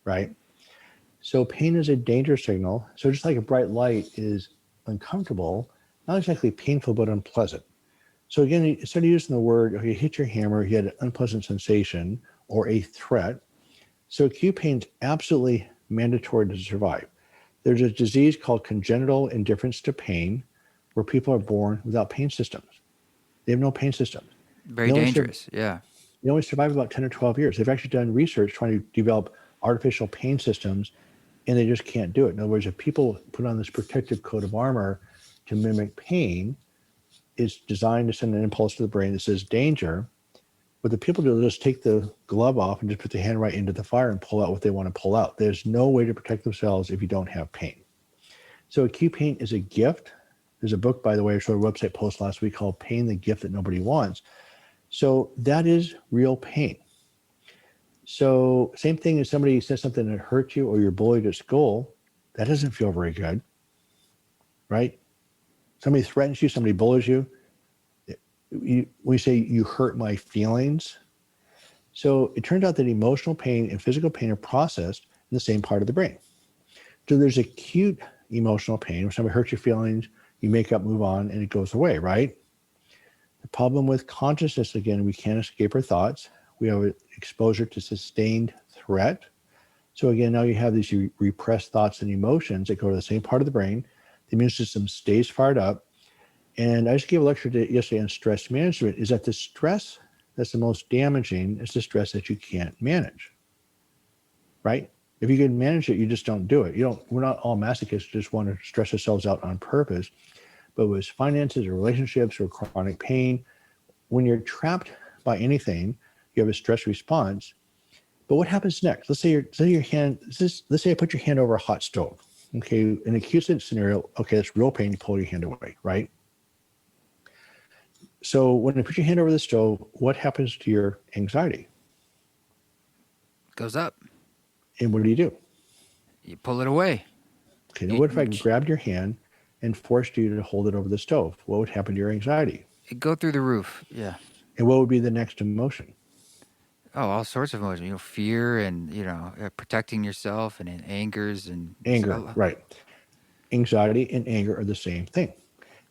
[SPEAKER 2] right? So pain is a danger signal. So just like a bright light is uncomfortable, not exactly painful, but unpleasant. So again, instead of using the word, okay, you hit your hammer, you had an unpleasant sensation or a threat. So acute pain is absolutely mandatory to survive. There's a disease called congenital indifference to pain, where people are born without pain systems. They have no pain systems.
[SPEAKER 1] very
[SPEAKER 2] They only,
[SPEAKER 1] dangerous. Yeah.
[SPEAKER 2] they only survive about 10 or 12 years. They've actually done research trying to develop artificial pain systems, and they just can't do it. In other words, if people put on this protective coat of armor to mimic pain, it's designed to send an impulse to the brain that says danger. What the people do is just take the glove off and just put the hand right into the fire and pull out what they want to pull out. There's no way to protect themselves if you don't have pain. So acute pain is a gift. There's a book, by the way, I showed a website post last week called Pain, the Gift That Nobody Wants. So that is real pain. So same thing as somebody says something that hurts you or you're bullied at school, that doesn't feel very good, right? Somebody threatens you, somebody bullies you. We say you hurt my feelings. So it turns out that emotional pain and physical pain are processed in the same part of the brain. So there's acute emotional pain. When somebody hurts your feelings, you make up, move on, and it goes away, right? The problem with consciousness, again, we can't escape our thoughts. We have exposure to sustained threat. So again, now you have these repressed thoughts and emotions that go to the same part of the brain. The immune system stays fired up. And I just gave a lecture yesterday on stress management, is that the stress that's the most damaging is the stress that you can't manage, right? If you can manage it, you just don't do it. We're not all masochists, just want to stress ourselves out on purpose. But with finances or relationships or chronic pain, when you're trapped by anything, you have a stress response. But what happens next? Let's say I put your hand over a hot stove. Okay, in an acute scenario, okay, that's real pain, you pull your hand away, right? So when you put your hand over the stove, what happens to your anxiety?
[SPEAKER 1] Goes up.
[SPEAKER 2] And what do?
[SPEAKER 1] You pull it away.
[SPEAKER 2] Okay, now
[SPEAKER 1] You,
[SPEAKER 2] what if I grabbed your hand and forced you to hold it over the stove? What would happen to your anxiety?
[SPEAKER 1] it go through the roof. Yeah.
[SPEAKER 2] And what would be the next emotion?
[SPEAKER 1] Oh, all sorts of emotions. Fear and protecting yourself and angers and
[SPEAKER 2] Anger, right. Anxiety and anger are the same thing.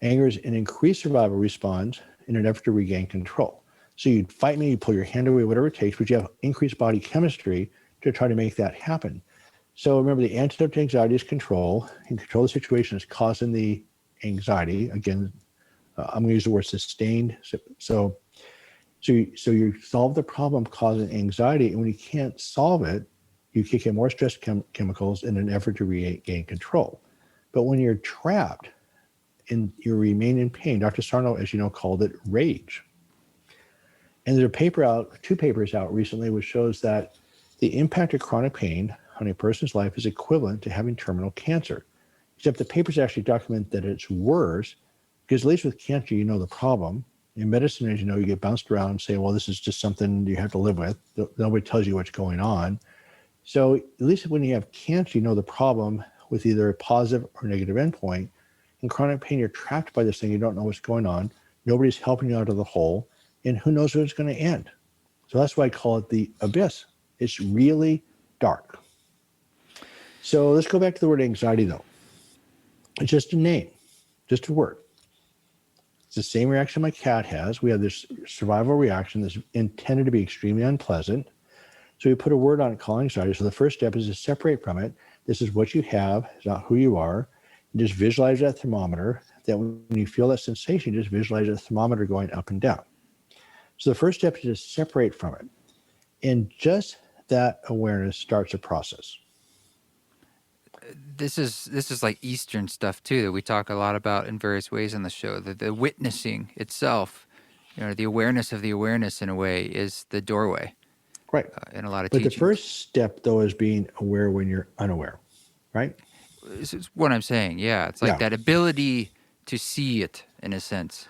[SPEAKER 2] Anger is an increased survival response in an effort to regain control. So you'd fight me, you pull your hand away, whatever it takes, but you have increased body chemistry to try to make that happen. So remember, the antidote to anxiety is control, and control the situation is causing the anxiety. Again, I'm going to use the word sustained. So you solve the problem causing anxiety, and when you can't solve it, you kick in more stress chemicals in an effort to regain control. But when you're trapped and you remain in pain, Dr. Sarno, as you know, called it rage. And there's two papers out recently, which shows that the impact of chronic pain on a person's life is equivalent to having terminal cancer. Except the papers actually document that it's worse, because at least with cancer, you know the problem. In medicine, as you know, you get bounced around and say, well, this is just something you have to live with. Nobody tells you what's going on. So at least when you have cancer, you know the problem with either a positive or negative endpoint. In chronic pain, you're trapped by this thing. You don't know what's going on. Nobody's helping you out of the hole. And who knows when it's going to end. So that's why I call it the abyss. It's really dark. So let's go back to the word anxiety, though. It's just a name, just a word. It's the same reaction my cat has. We have this survival reaction that's intended to be extremely unpleasant. So we put a word on it called anxiety. So the first step is to separate from it. This is what you have. It's not who you are. Just visualize that thermometer. That when you feel that sensation, just visualize the thermometer going up and down. So the first step is to separate from it. And just that awareness starts a process.
[SPEAKER 1] This is like Eastern stuff too that we talk a lot about in various ways on the show. The witnessing itself, the awareness of the awareness in a way is the doorway
[SPEAKER 2] Right.
[SPEAKER 1] in a lot of
[SPEAKER 2] But the
[SPEAKER 1] teachings.
[SPEAKER 2] first step, though, is being aware when you're unaware, right?
[SPEAKER 1] This is what I'm saying. Yeah, it's like
[SPEAKER 2] Yeah.
[SPEAKER 1] that ability to see it in a sense.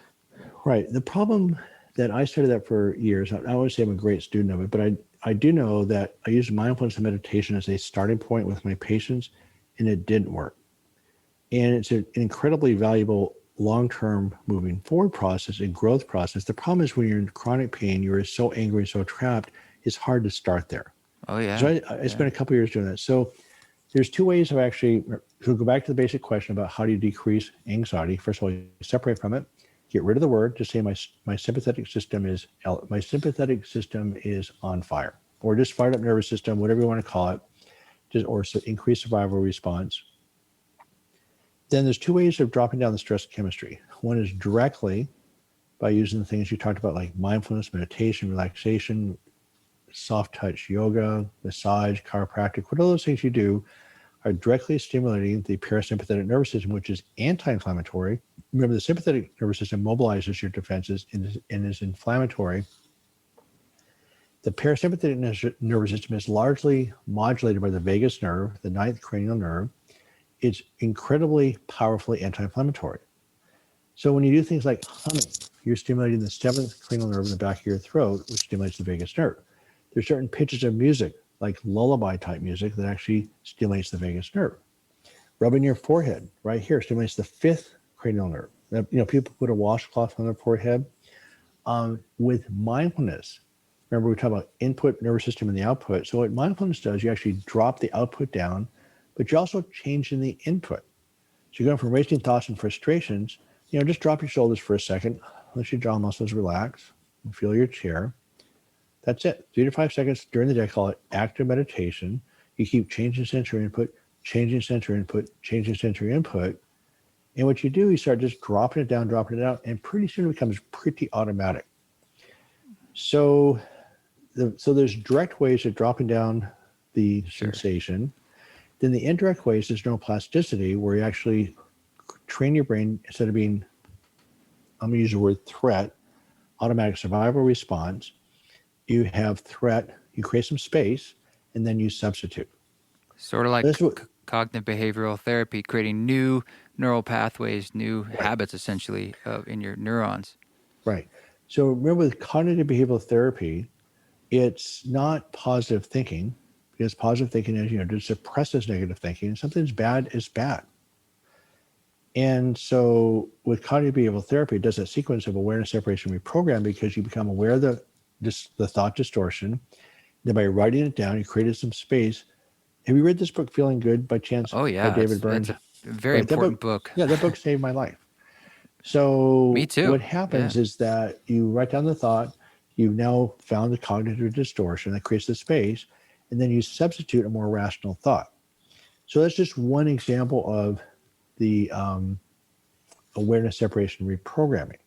[SPEAKER 2] Right. The problem that I studied that for years, I always say I'm a great student of it, but I do know that I used mindfulness and meditation as a starting point with my patients, and it didn't work. And it's an incredibly valuable long-term moving forward process and growth process. The problem is when you're in chronic pain, you're so angry, so trapped, it's hard to start there.
[SPEAKER 1] Oh yeah.
[SPEAKER 2] So I spent a couple of years doing that. So there's two ways of actually, to go back to the basic question about how do you decrease anxiety. First of all, you separate from it, get rid of the word, just say my sympathetic system is on fire, or just fired up nervous system, whatever you want to call it, or increased survival response. Then there's two ways of dropping down the stress chemistry. One is directly by using the things you talked about, like mindfulness, meditation, relaxation, soft touch yoga, massage, chiropractic. What all those things you do are directly stimulating the parasympathetic nervous system, which is anti-inflammatory. Remember, the sympathetic nervous system mobilizes your defenses and is inflammatory. The parasympathetic nervous system is largely modulated by the vagus nerve, the ninth cranial nerve. It's incredibly powerfully anti-inflammatory. So when you do things like humming, you're stimulating the seventh cranial nerve in the back of your throat, which stimulates the vagus nerve. There's certain pitches of music, like lullaby type music, that actually stimulates the vagus nerve. Rubbing your forehead right here stimulates the fifth cranial nerve. People put a washcloth on their forehead. With mindfulness, remember we talked about input nervous system and the output. So what mindfulness does, you actually drop the output down, but you're also changing the input. So you're going from racing thoughts and frustrations, just drop your shoulders for a second, let your jaw muscles relax, and feel your chair. That's it. 3 to 5 seconds during the day. I call it active meditation. You keep changing sensory input, changing sensory input, changing sensory input. And what you do, you start just dropping it down, and pretty soon it becomes pretty automatic. So there's direct ways of dropping down the sensation. Then the indirect ways is neuroplasticity, where you actually train your brain, instead of being, I'm going to use the word threat, automatic survival response. You have threat, you create some space, and then you substitute.
[SPEAKER 1] Sort of like cognitive behavioral therapy, creating new neural pathways, new habits, essentially, in your neurons.
[SPEAKER 2] Right. So remember, with cognitive behavioral therapy, it's not positive thinking, because positive thinking is, just suppresses negative thinking. And something's bad is bad. And so with cognitive behavioral therapy, it does a sequence of awareness, separation, reprogram, because you become aware of the thought distortion. Then by writing it down, you created some space. Have you read this book, Feeling Good, by chance?
[SPEAKER 1] Oh, yeah.
[SPEAKER 2] By David Burns?
[SPEAKER 1] That's a very important book.
[SPEAKER 2] Yeah, that book saved my life. So
[SPEAKER 1] Me too.
[SPEAKER 2] What happens is that you write down the thought, you've now found the cognitive distortion that creates the space, and then you substitute a more rational thought. So that's just one example of the awareness, separation, reprogramming.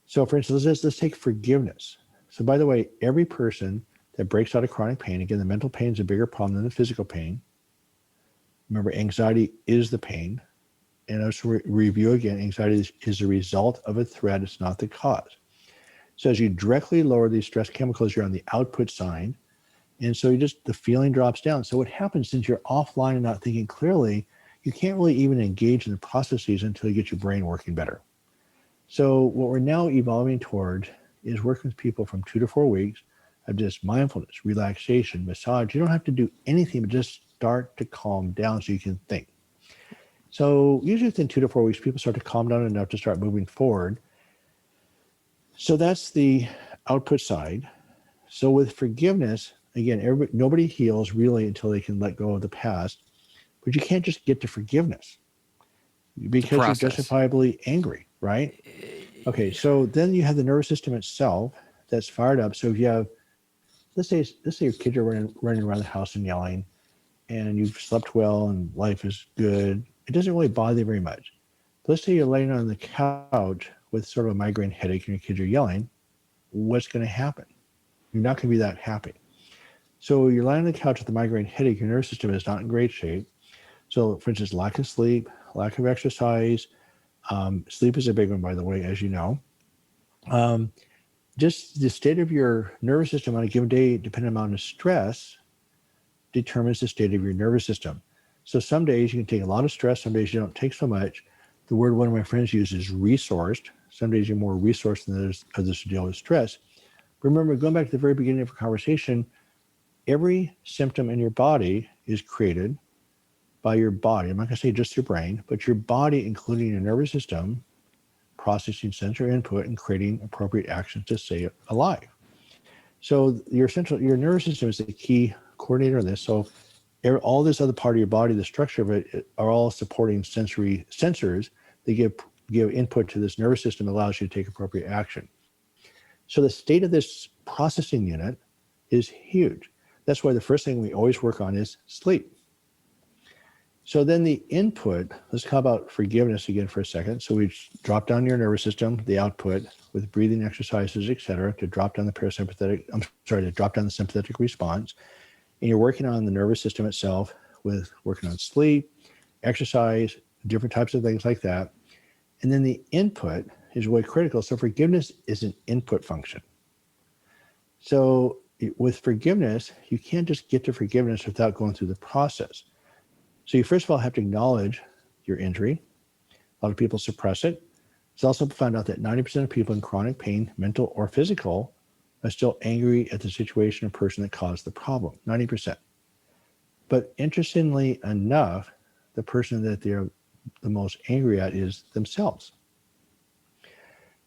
[SPEAKER 2] So for instance, let's take forgiveness. So by the way, every person that breaks out of chronic pain, again, the mental pain is a bigger problem than the physical pain. Remember, anxiety is the pain. And let's review again, anxiety is a result of a threat. It's not the cause. So as you directly lower these stress chemicals, you're on the output side. And so the feeling drops down. So what happens, since you're offline and not thinking clearly, you can't really even engage in the processes until you get your brain working better. So what we're now evolving toward is working with people from 2 to 4 weeks of just mindfulness, relaxation, massage. You don't have to do anything, but just start to calm down so you can think. So usually within 2 to 4 weeks, people start to calm down enough to start moving forward. So that's the output side. So with forgiveness, again, nobody heals really until they can let go of the past, but you can't just get to forgiveness because you're justifiably angry, right? Okay, so then you have the nervous system itself that's fired up. So if you have, let's say your kids are running around the house and yelling, and you've slept well and life is good, it doesn't really bother you very much. But let's say you're laying on the couch with sort of a migraine headache and your kids are yelling. What's going to happen? You're not going to be that happy. So you're lying on the couch with a migraine headache. Your nervous system is not in great shape. So, for instance, lack of sleep, lack of exercise. Sleep is a big one, by the way, as you know. Just the state of your nervous system on a given day, depending on the stress, determines the state of your nervous system. So some days you can take a lot of stress, some days you don't take so much. The word one of my friends uses is resourced. Some days you're more resourced than others to deal with stress. Remember, going back to the very beginning of our conversation, every symptom in your body is created by your body. I'm not going to say just your brain, but your body, including your nervous system, processing sensory input and creating appropriate actions to stay alive. So your nervous system is the key coordinator of this. So all this other part of your body, the structure of it, are all supporting sensory sensors that give input to this nervous system, allows you to take appropriate action. So the state of this processing unit is huge. That's why the first thing we always work on is sleep. So then the input, let's talk about forgiveness again for a second. So we drop down your nervous system, the output with breathing exercises, etc., to drop down to drop down the sympathetic response. And you're working on the nervous system itself with working on sleep, exercise, different types of things like that. And then the input is really critical. So forgiveness is an input function. So with forgiveness, you can't just get to forgiveness without going through the process. So you first of all have to acknowledge your injury. A lot of people suppress it. It's also found out that 90% of people in chronic pain, mental or physical, are still angry at the situation or person that caused the problem, 90%. But interestingly enough, the person that they're the most angry at is themselves.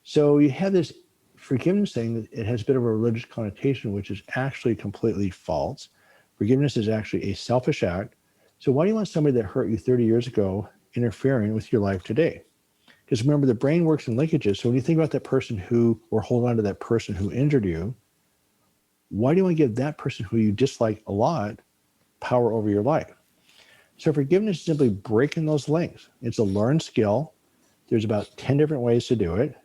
[SPEAKER 2] So you have this forgiveness thing, it has a bit of a religious connotation, which is actually completely false. Forgiveness is actually a selfish act. So why do you want somebody that hurt you 30 years ago interfering with your life today? Because remember, the brain works in linkages. So when you think about that person or hold on to that person who injured you, why do you want to give that person who you dislike a lot power over your life? So forgiveness is simply breaking those links. It's a learned skill. There's about 10 different ways to do it.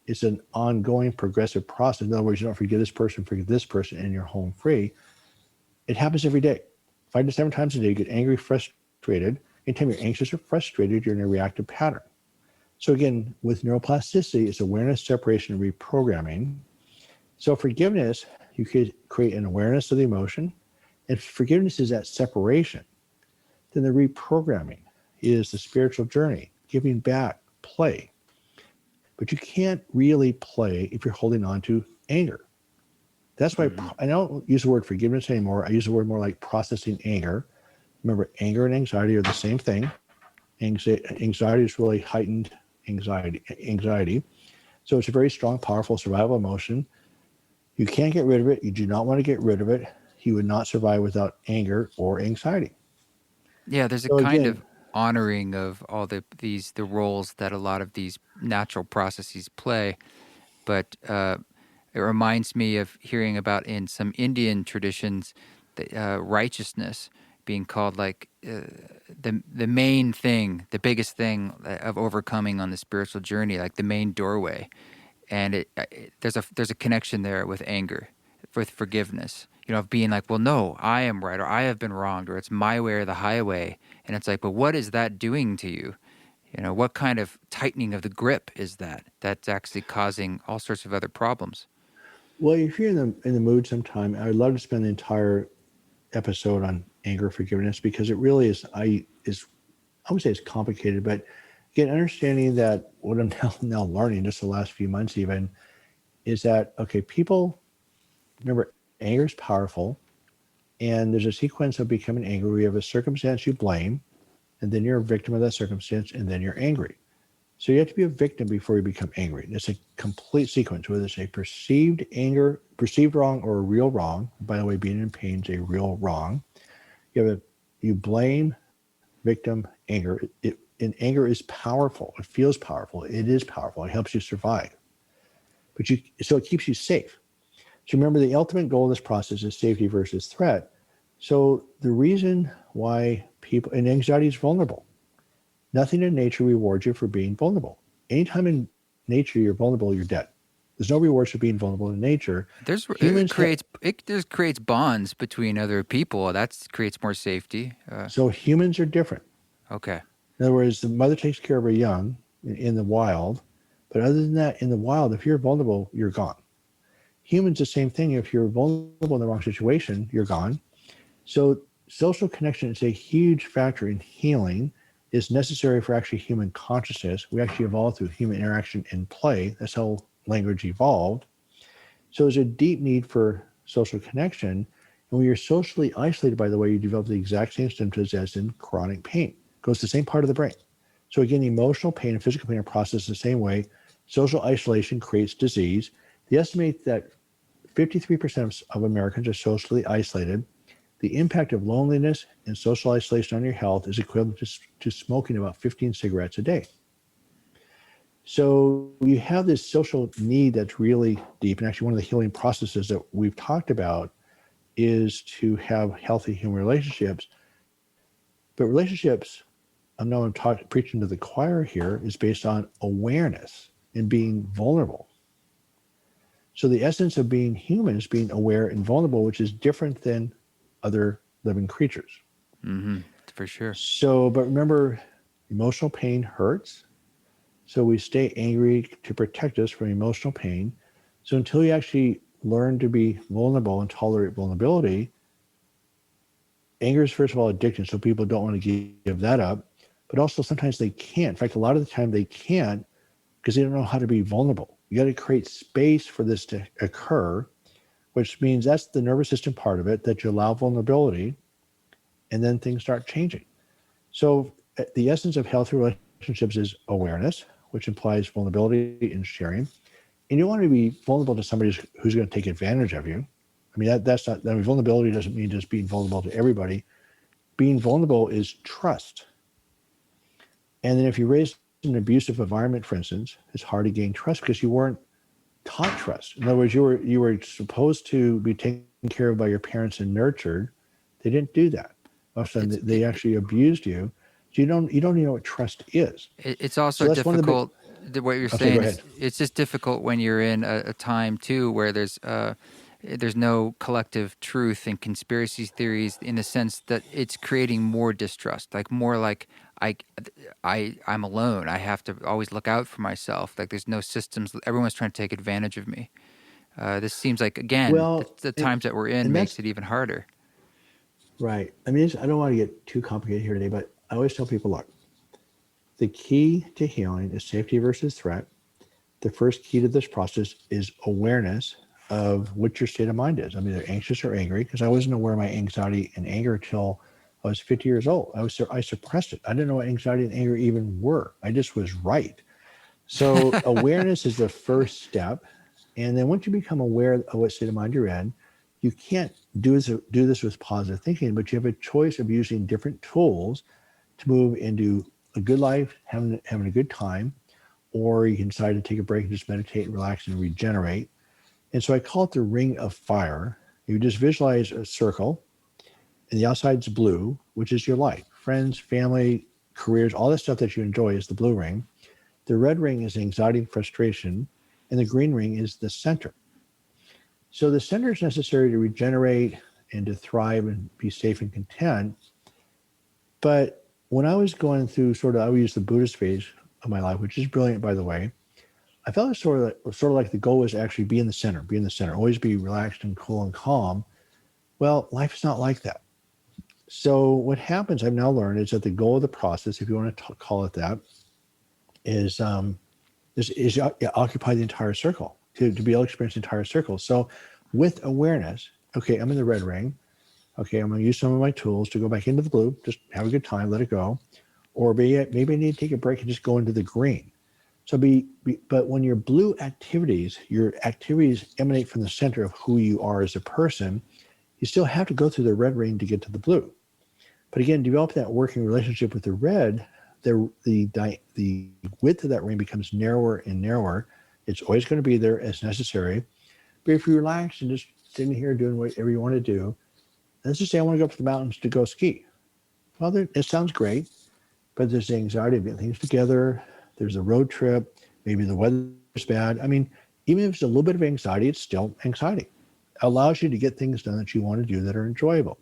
[SPEAKER 2] It's an ongoing progressive process. In other words, you don't forgive this person, and you're home free. It happens every day. 5 to 7 times a day, you get angry, frustrated. Anytime you're anxious or frustrated, you're in a reactive pattern. So again, with neuroplasticity, it's awareness, separation, and reprogramming. So forgiveness, you could create an awareness of the emotion. If forgiveness is that separation, then the reprogramming is the spiritual journey, giving back, play. But you can't really play if you're holding on to anger. That's why I don't use the word forgiveness anymore. I use the word more like processing anger. Remember, anger and anxiety are the same thing. Anxiety is really heightened anxiety. So it's a very strong, powerful survival emotion. You can't get rid of it. You do not want to get rid of it. You would not survive without anger or anxiety.
[SPEAKER 1] Yeah, there's a
[SPEAKER 2] So
[SPEAKER 1] kind
[SPEAKER 2] again,
[SPEAKER 1] of honoring of all the roles that a lot of these natural processes play, but it reminds me of hearing about in some Indian traditions the righteousness being called like the main thing, the biggest thing of overcoming on the spiritual journey, like the main doorway, and there's a connection there with anger, with forgiveness. You know, of being like, well, no, I am right, or I have been wronged, or it's my way or the highway, and it's like, but what is that doing to you? You know, what kind of tightening of the grip is that? That's actually causing all sorts of other problems.
[SPEAKER 2] well, if you're in the mood sometime, I would love to spend the entire episode on anger forgiveness because it really is. I would say it's complicated, but again, understanding that what I'm now learning just the last few months even is that okay, people remember anger is powerful, and there's a sequence of becoming angry. We have a circumstance you blame, and then you're a victim of that circumstance, and then you're angry. So you have to be a victim before you become angry. It's a complete sequence, whether it's a perceived anger, perceived wrong, or a real wrong. By the way, being in pain is a real wrong. You blame, victim, anger. And anger is powerful. It feels powerful. It is powerful. It helps you survive. So it keeps you safe. So remember, the ultimate goal of this process is safety versus threat. So the reason why and anxiety is vulnerable. Nothing in nature rewards you for being vulnerable. Anytime in nature you're vulnerable, you're dead. There's no rewards for being vulnerable in nature.
[SPEAKER 1] There's
[SPEAKER 2] Humans have
[SPEAKER 1] it just creates bonds between other people. That creates more safety.
[SPEAKER 2] So humans are different.
[SPEAKER 1] Okay.
[SPEAKER 2] In other words, the mother takes care of her young in the wild, but other than that, in the wild, if you're vulnerable, you're gone. Humans, the same thing. If you're vulnerable in the wrong situation, you're gone. So social connection is a huge factor in healing. Is necessary for actually human consciousness. We actually evolved through human interaction and play. That's how language evolved. So there's a deep need for social connection. And when you're socially isolated, by the way, you develop the exact same symptoms as in chronic pain. It goes to the same part of the brain. So again, emotional pain and physical pain are processed the same way. Social isolation creates disease. They estimate that 53% of Americans are socially isolated. The impact of loneliness and social isolation on your health is equivalent to smoking about 15 cigarettes a day. So you have this social need that's really deep. And actually, one of the healing processes that we've talked about is to have healthy human relationships. But relationships, I know I'm preaching to the choir here, is based on awareness and being vulnerable. So the essence of being human is being aware and vulnerable, which is different than other living creatures.
[SPEAKER 1] Mm-hmm. For sure.
[SPEAKER 2] So, but remember, emotional pain hurts. So we stay angry to protect us from emotional pain. So until you actually learn to be vulnerable and tolerate vulnerability, anger is first of all addiction. So people don't want to give that up, but also sometimes they can't. In fact, a lot of the time they can't because they don't know how to be vulnerable. You got to create space for this to occur, which means that's the nervous system part of it, that you allow vulnerability and then things start changing. So the essence of healthy relationships is awareness, which implies vulnerability and sharing. And you want to be vulnerable to somebody who's going to take advantage of you. I mean, that's not, I mean, vulnerability doesn't mean just being vulnerable to everybody. Being vulnerable is trust. And then if you raise in an abusive environment, for instance, it's hard to gain trust because you weren't taught trust. In other words, you were supposed to be taken care of by your parents and nurtured. They didn't do that. All of a sudden, they actually abused you. So you don't even know what trust is.
[SPEAKER 1] It's also
[SPEAKER 2] So that's one of the big.
[SPEAKER 1] difficult. What you're
[SPEAKER 2] Okay, go
[SPEAKER 1] saying
[SPEAKER 2] ahead.
[SPEAKER 1] is it's just difficult when you're in a time too where there's no collective truth and conspiracy theories in the sense that it's creating more distrust, like more like I I'm alone. I have to always look out for myself. Like there's no systems. Everyone's trying to take advantage of me. This seems like again
[SPEAKER 2] Well,
[SPEAKER 1] the times that we're in
[SPEAKER 2] and
[SPEAKER 1] makes
[SPEAKER 2] that's
[SPEAKER 1] it even harder.
[SPEAKER 2] right. I mean, I don't want to get too complicated here today, but I always tell people, look, the key to healing is safety versus threat. The first key to this process is awareness of what your state of mind is. I'm either anxious or angry because I wasn't aware of my anxiety and anger until I was 50 years old. I suppressed it. I didn't know what anxiety and anger even were. I just was right. So awareness is the first step. And then once you become aware of what state of mind you're in, you can't do this with positive thinking, but you have a choice of using different tools to move into a good life, having a good time, or you can decide to take a break and just meditate and relax and regenerate. And so I call it the ring of fire. You just visualize a circle, and the outside's blue, which is your life. Friends, family, careers, all the stuff that you enjoy is the blue ring. The red ring is anxiety and frustration, and the green ring is the center. So the center is necessary to regenerate and to thrive and be safe and content. But when I was going through I would use the Buddhist phase of my life, which is brilliant, by the way, I felt it sort of like the goal was to actually be in the center, always be relaxed and cool and calm. Well, life is not like that. So what happens, I've now learned, is that the goal of the process, if you want to call it that, is occupy the entire circle, to be able to experience the entire circle. So with awareness, okay, I'm in the red ring. Okay, I'm going to use some of my tools to go back into the blue, just have a good time, let it go. Or maybe I need to take a break and just go into the green. So but when your your activities emanate from the center of who you are as a person, you still have to go through the red ring to get to the blue. But again, develop that working relationship with the red, the width of that ring becomes narrower and narrower. It's always going to be there as necessary. But if you relax and just sitting here doing whatever you want to do, let's just say I want to go up to the mountains to go ski. Well, it sounds great. but there's the anxiety of getting things together. There's a road trip. Maybe the weather's bad. I mean, even if it's a little bit of anxiety, it's still anxiety. It allows you to get things done that you want to do that are enjoyable.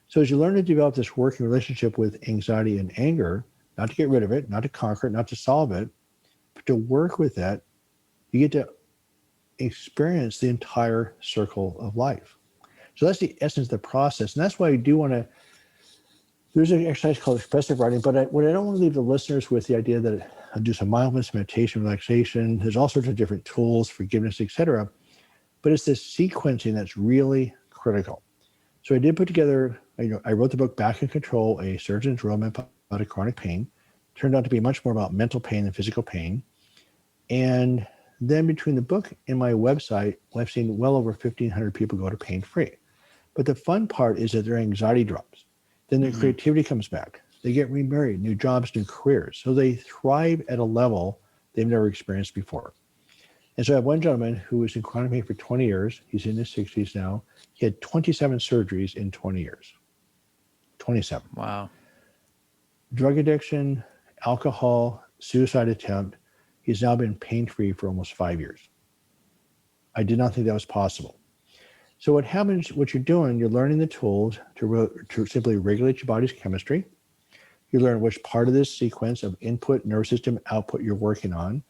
[SPEAKER 2] So as you learn to develop this working relationship with anxiety and anger, not to get rid of it, not to conquer it, not to solve it, but to work with that, you get to experience the entire circle of life. So that's the essence of the process. And that's why I do want to, there's an exercise called expressive writing, but what I don't want to leave the listeners with the idea that I do some mindfulness, meditation, relaxation. There's all sorts of different tools, forgiveness, etc. But it's this sequencing that's really critical. So I did put together, I wrote the book Back in Control, a surgeon's roadmap out of chronic pain. Turned out to be much more about mental pain than physical pain. And then between the book and my website, I've seen well over 1,500 people go to pain free. But the fun part is that their anxiety drops. Then their creativity comes back. They get remarried, new jobs, new careers. So they thrive at a level they've never experienced before. And so I have one gentleman who was in chronic pain for 20 years. He's in his 60s now. He had 27 surgeries in 20 years. 27.
[SPEAKER 1] Wow.
[SPEAKER 2] Drug addiction, alcohol, suicide attempt. He's now been pain-free for almost 5 years. I did not think that was possible. So what happens, what you're doing, you're learning the tools to simply regulate your body's chemistry. You learn which part of this sequence of input, nervous system, output you're working on.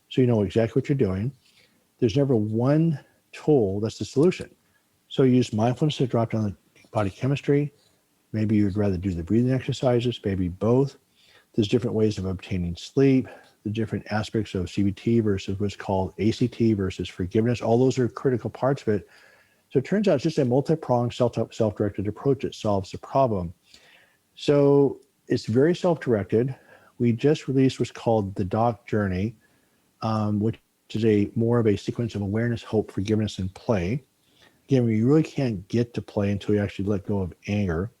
[SPEAKER 2] So you know exactly what you're doing. There's never one tool that's the solution. So you use mindfulness to drop down the body chemistry. Maybe you'd rather do the breathing exercises, maybe both. There's different ways of obtaining sleep, the different aspects of CBT versus what's called ACT versus forgiveness. All those are critical parts of it. So it turns out it's just a multi-pronged, self-directed approach that solves the problem. So it's very self-directed. We just released what's called the Doc Journey, which is more of a sequence of awareness, hope, forgiveness, and play. Again, you really can't get to play until you actually let go of anger.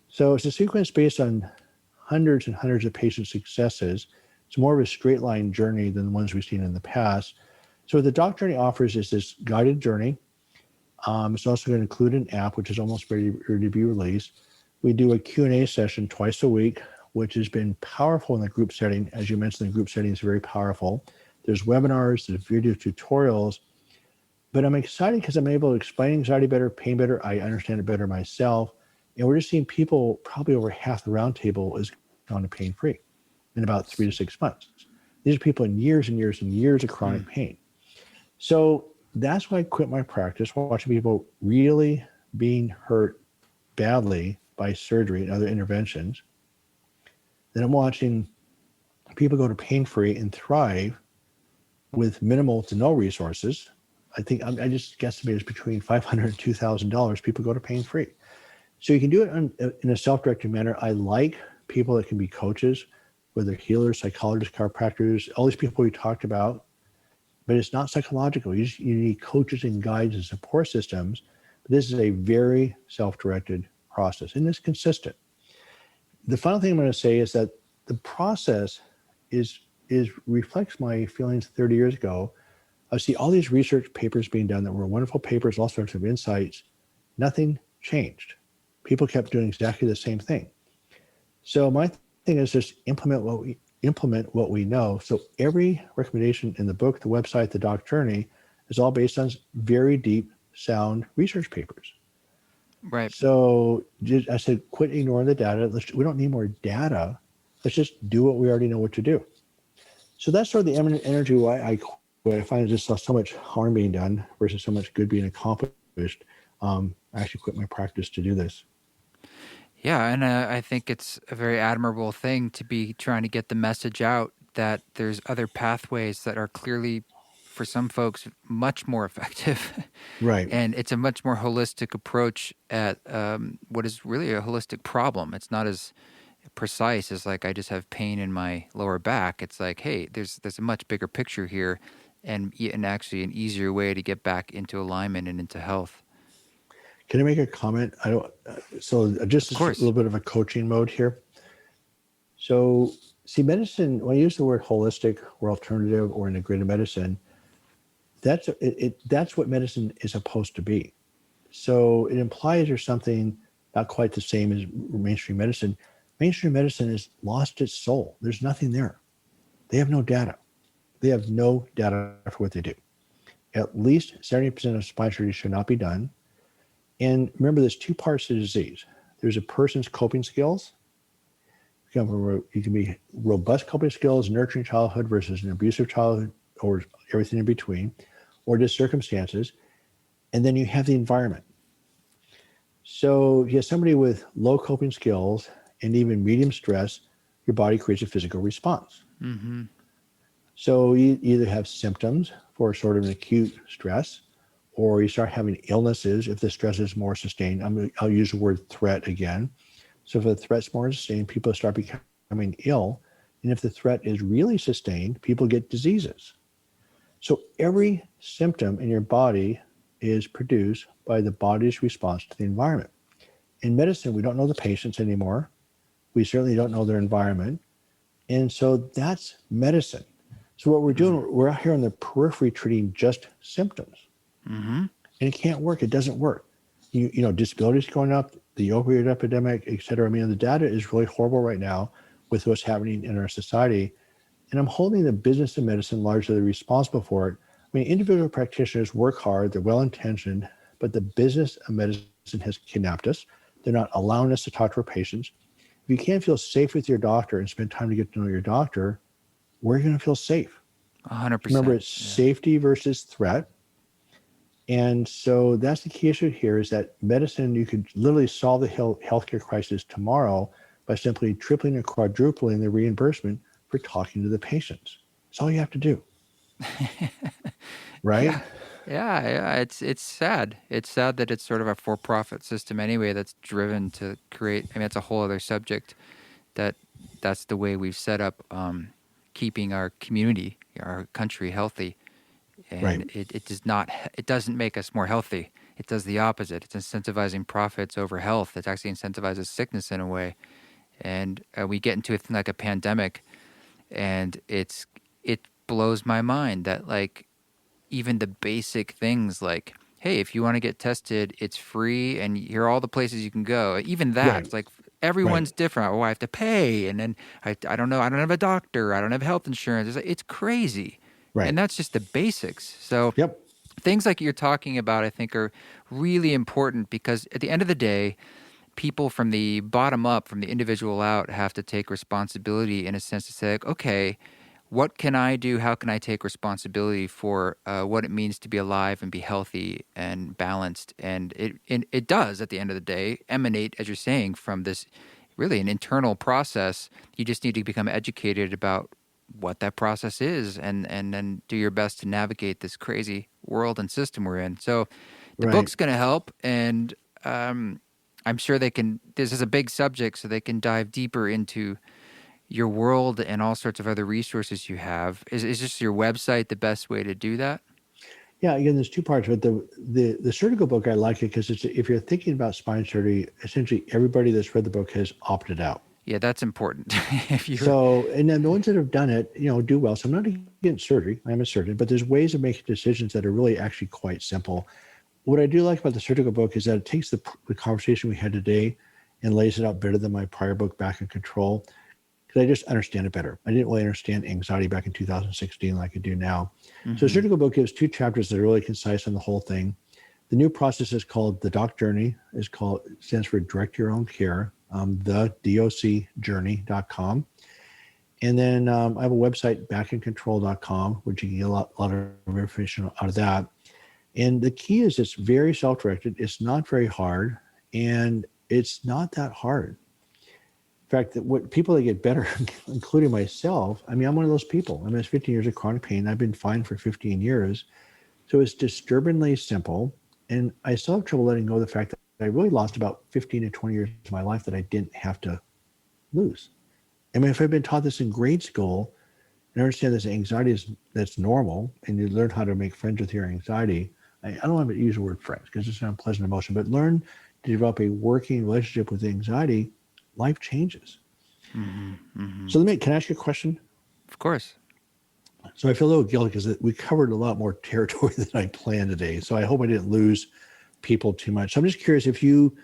[SPEAKER 2] So it's a sequence based on hundreds and hundreds of patient successes. It's more of a straight line journey than the ones we've seen in the past. So what the Doc Journey offers is this guided journey. It's also going to include an app, which is almost ready to be released. We do a Q&A session twice a week, which has been powerful in the group setting. As you mentioned, the group setting is very powerful. There's webinars, there's video tutorials, but I'm excited because I'm able to explain anxiety better, pain better. I understand it better myself. And we're just seeing people, probably over half the roundtable is gone to pain-free in about 3 to 6 months. These are people in years and years and years of chronic pain. So that's why I quit my practice, watching people really being hurt badly by surgery and other interventions. Then I'm watching people go to pain-free and thrive with minimal to no resources. I think I just guesstimate it's between $500 and $2,000 people go to pain-free. So you can do it in a self-directed manner. I like people that can be coaches, whether healers, psychologists, chiropractors, all these people we talked about, but it's not psychological. You need coaches and guides and support systems. But this is a very self-directed process, and it's consistent. The final thing I'm going to say is that the process reflects my feelings 30 years ago. I see all these research papers being done that were wonderful papers, all sorts of insights. Nothing changed. People kept doing exactly the same thing. So my thing is just implement what we know. So every recommendation in the book, the website, the Doc Journey is all based on very deep, sound research papers.
[SPEAKER 1] Right.
[SPEAKER 2] So I said, quit ignoring the data. We don't need more data. Let's just do what we already know what to do. So that's sort of the eminent energy why I quit. I find just saw so much harm being done versus so much good being accomplished. I actually quit my practice to do this.
[SPEAKER 1] Yeah, and I think it's a very admirable thing to be trying to get the message out that there's other pathways that are clearly, for some folks, much more effective.
[SPEAKER 2] Right.
[SPEAKER 1] And it's a much more holistic approach at what is really a holistic problem. It's not as precise as like I just have pain in my lower back. It's like, hey, there's a much bigger picture here, and actually an easier way to get back into alignment and into health.
[SPEAKER 2] Can I make a comment? So just a little bit of a coaching mode here. So see, medicine, when I use the word holistic or alternative or integrated medicine, that's what medicine is supposed to be. So it implies there's something not quite the same as mainstream medicine, Mainstream medicine has lost its soul. There's nothing there. They have no data. They have no data for what they do. At least 70% of spine surgery should not be done. And remember, there's two parts to the disease. There's a person's coping skills. You can be robust coping skills, nurturing childhood versus an abusive childhood, or everything in between, or just circumstances. And then you have the environment. So you have somebody with low coping skills and even medium stress, your body creates a physical response.
[SPEAKER 1] Mm-hmm.
[SPEAKER 2] So you either have symptoms for sort of an acute stress, or you start having illnesses if the stress is more sustained. I'll use the word threat again. So if the threat's more sustained, people start becoming ill. And if the threat is really sustained, people get diseases. So every symptom in your body is produced by the body's response to the environment. In medicine, we don't know the patients anymore. We certainly don't know their environment. And so that's medicine. So what we're doing, we're out here on the periphery treating just symptoms.
[SPEAKER 1] Mm-hmm.
[SPEAKER 2] And it can't work. It doesn't work. You know, disabilities going up, the opioid epidemic, et cetera. I mean, the data is really horrible right now with what's happening in our society. And I'm holding the business of medicine largely responsible for it. I mean, individual practitioners work hard, they're well-intentioned, but the business of medicine has kidnapped us. They're not allowing us to talk to our patients. If you can't feel safe with your doctor and spend time to get to know your doctor, where are you going to feel safe?
[SPEAKER 1] 100%.
[SPEAKER 2] Remember, it's safety versus threat. And so that's the key issue here is that medicine, you could literally solve the healthcare crisis tomorrow by simply tripling or quadrupling the reimbursement for talking to the patients. That's all you have to do. Right?
[SPEAKER 1] Yeah. It's sad. It's sad that it's sort of a for-profit system anyway that's driven to create. I mean, it's a whole other subject. That's the way we've set up keeping our community, our country healthy, and
[SPEAKER 2] Right.
[SPEAKER 1] it does not. It doesn't make us more healthy. It does the opposite. It's incentivizing profits over health. It actually incentivizes sickness in a way, and we get into a thing like a pandemic, and it blows my mind that like even the basic things like, hey, if you want to get tested, it's free, and here are all the places you can go. Even that,
[SPEAKER 2] Right.
[SPEAKER 1] it's like everyone's
[SPEAKER 2] Right.
[SPEAKER 1] different. Oh, I have to pay, and then I don't know. I don't have a doctor. I don't have health insurance. It's crazy, and
[SPEAKER 2] Right.
[SPEAKER 1] that's just the basics. So
[SPEAKER 2] Yep.
[SPEAKER 1] things like you're talking about, I think, are really important because at the end of the day, people from the bottom up, from the individual out, have to take responsibility in a sense to say, like, okay, what can I do? How can I take responsibility for what it means to be alive and be healthy and balanced? And it does, at the end of the day, emanate, as you're saying, from this really an internal process. You just need to become educated about what that process is and then do your best to navigate this crazy world and system we're in. So the
[SPEAKER 2] Right.
[SPEAKER 1] book's going to help, and I'm sure they can. This is a big subject, so they can dive deeper into your world and all sorts of other resources you have. Is just your website the best way to do that?
[SPEAKER 2] Yeah, again, there's two parts, but the surgical book, I like it because it's if you're thinking about spine surgery, essentially everybody that's read the book has opted out.
[SPEAKER 1] Yeah, that's important. If you're
[SPEAKER 2] So, and then the ones that have done it, do well. So I'm not against surgery. I'm a surgeon, but there's ways of making decisions that are really actually quite simple. What I do like about the surgical book is that it takes the conversation we had today and lays it out better than my prior book, Back in Control, because I just understand it better. I didn't really understand anxiety back in 2016 like I do now. So the
[SPEAKER 1] mm-hmm.
[SPEAKER 2] surgical book gives two chapters that are really concise on the whole thing. The new process is called the Doc Journey. Stands for Direct Your Own Care. The docjourney.com. And then I have a website, backincontrol.com, which you can get a lot of information out of that. And the key is it's very self-directed. It's not very hard, and it's not that hard. In fact, what people that get better, including myself, I mean, I'm one of those people. I mean, it's 15 years of chronic pain. I've been fine for 15 years. So it's disturbingly simple. And I still have trouble letting go of the fact that I really lost about 15 to 20 years of my life that I didn't have to lose. I mean, if I'd been taught this in grade school and understand this anxiety that's normal, and you learn how to make friends with your anxiety, I don't want to use the word friends because it's an unpleasant emotion, but learn to develop a working relationship with anxiety, life changes.
[SPEAKER 1] Mm-hmm. Mm-hmm.
[SPEAKER 2] So can I ask you a question?
[SPEAKER 1] Of course.
[SPEAKER 2] So I feel a little guilty because we covered a lot more territory than I planned today. So I hope I didn't lose people too much. So I'm just curious if you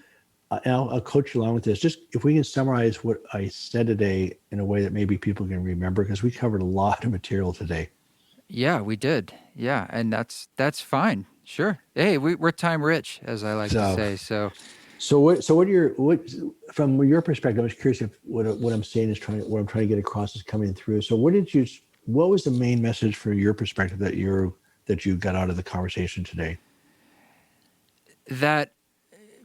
[SPEAKER 2] and I'll coach you along with this. Just if we can summarize what I said today in a way that maybe people can remember, because we covered a lot of material today.
[SPEAKER 1] Yeah, we did. Yeah, and that's fine. Sure. Hey, we're time rich, as I like to
[SPEAKER 2] So,
[SPEAKER 1] say. So
[SPEAKER 2] what from your perspective? I was curious if what I'm saying is what I'm trying to get across is coming through. So, what was the main message for your perspective that you got out of the conversation today?
[SPEAKER 1] that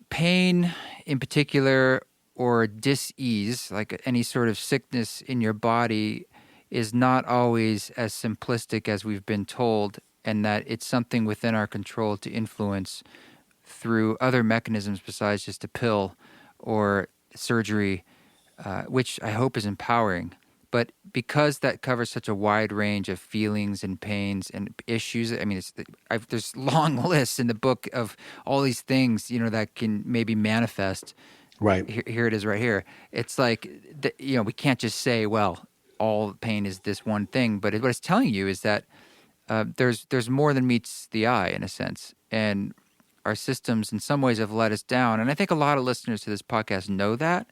[SPEAKER 1] pain in particular, or dis-ease, like any sort of sickness in your body, is not always as simplistic as we've been told, and that it's something within our control to influence through other mechanisms besides just a pill or surgery, which I hope is empowering. But because that covers such a wide range of feelings and pains and issues, I mean, there's long lists in the book of all these things, that can maybe manifest.
[SPEAKER 2] Right.
[SPEAKER 1] Here it is right here. It's like, we can't just say, well, all pain is this one thing. But what it's telling you is that there's more than meets the eye, in a sense. And our systems in some ways have let us down. And I think a lot of listeners to this podcast know that.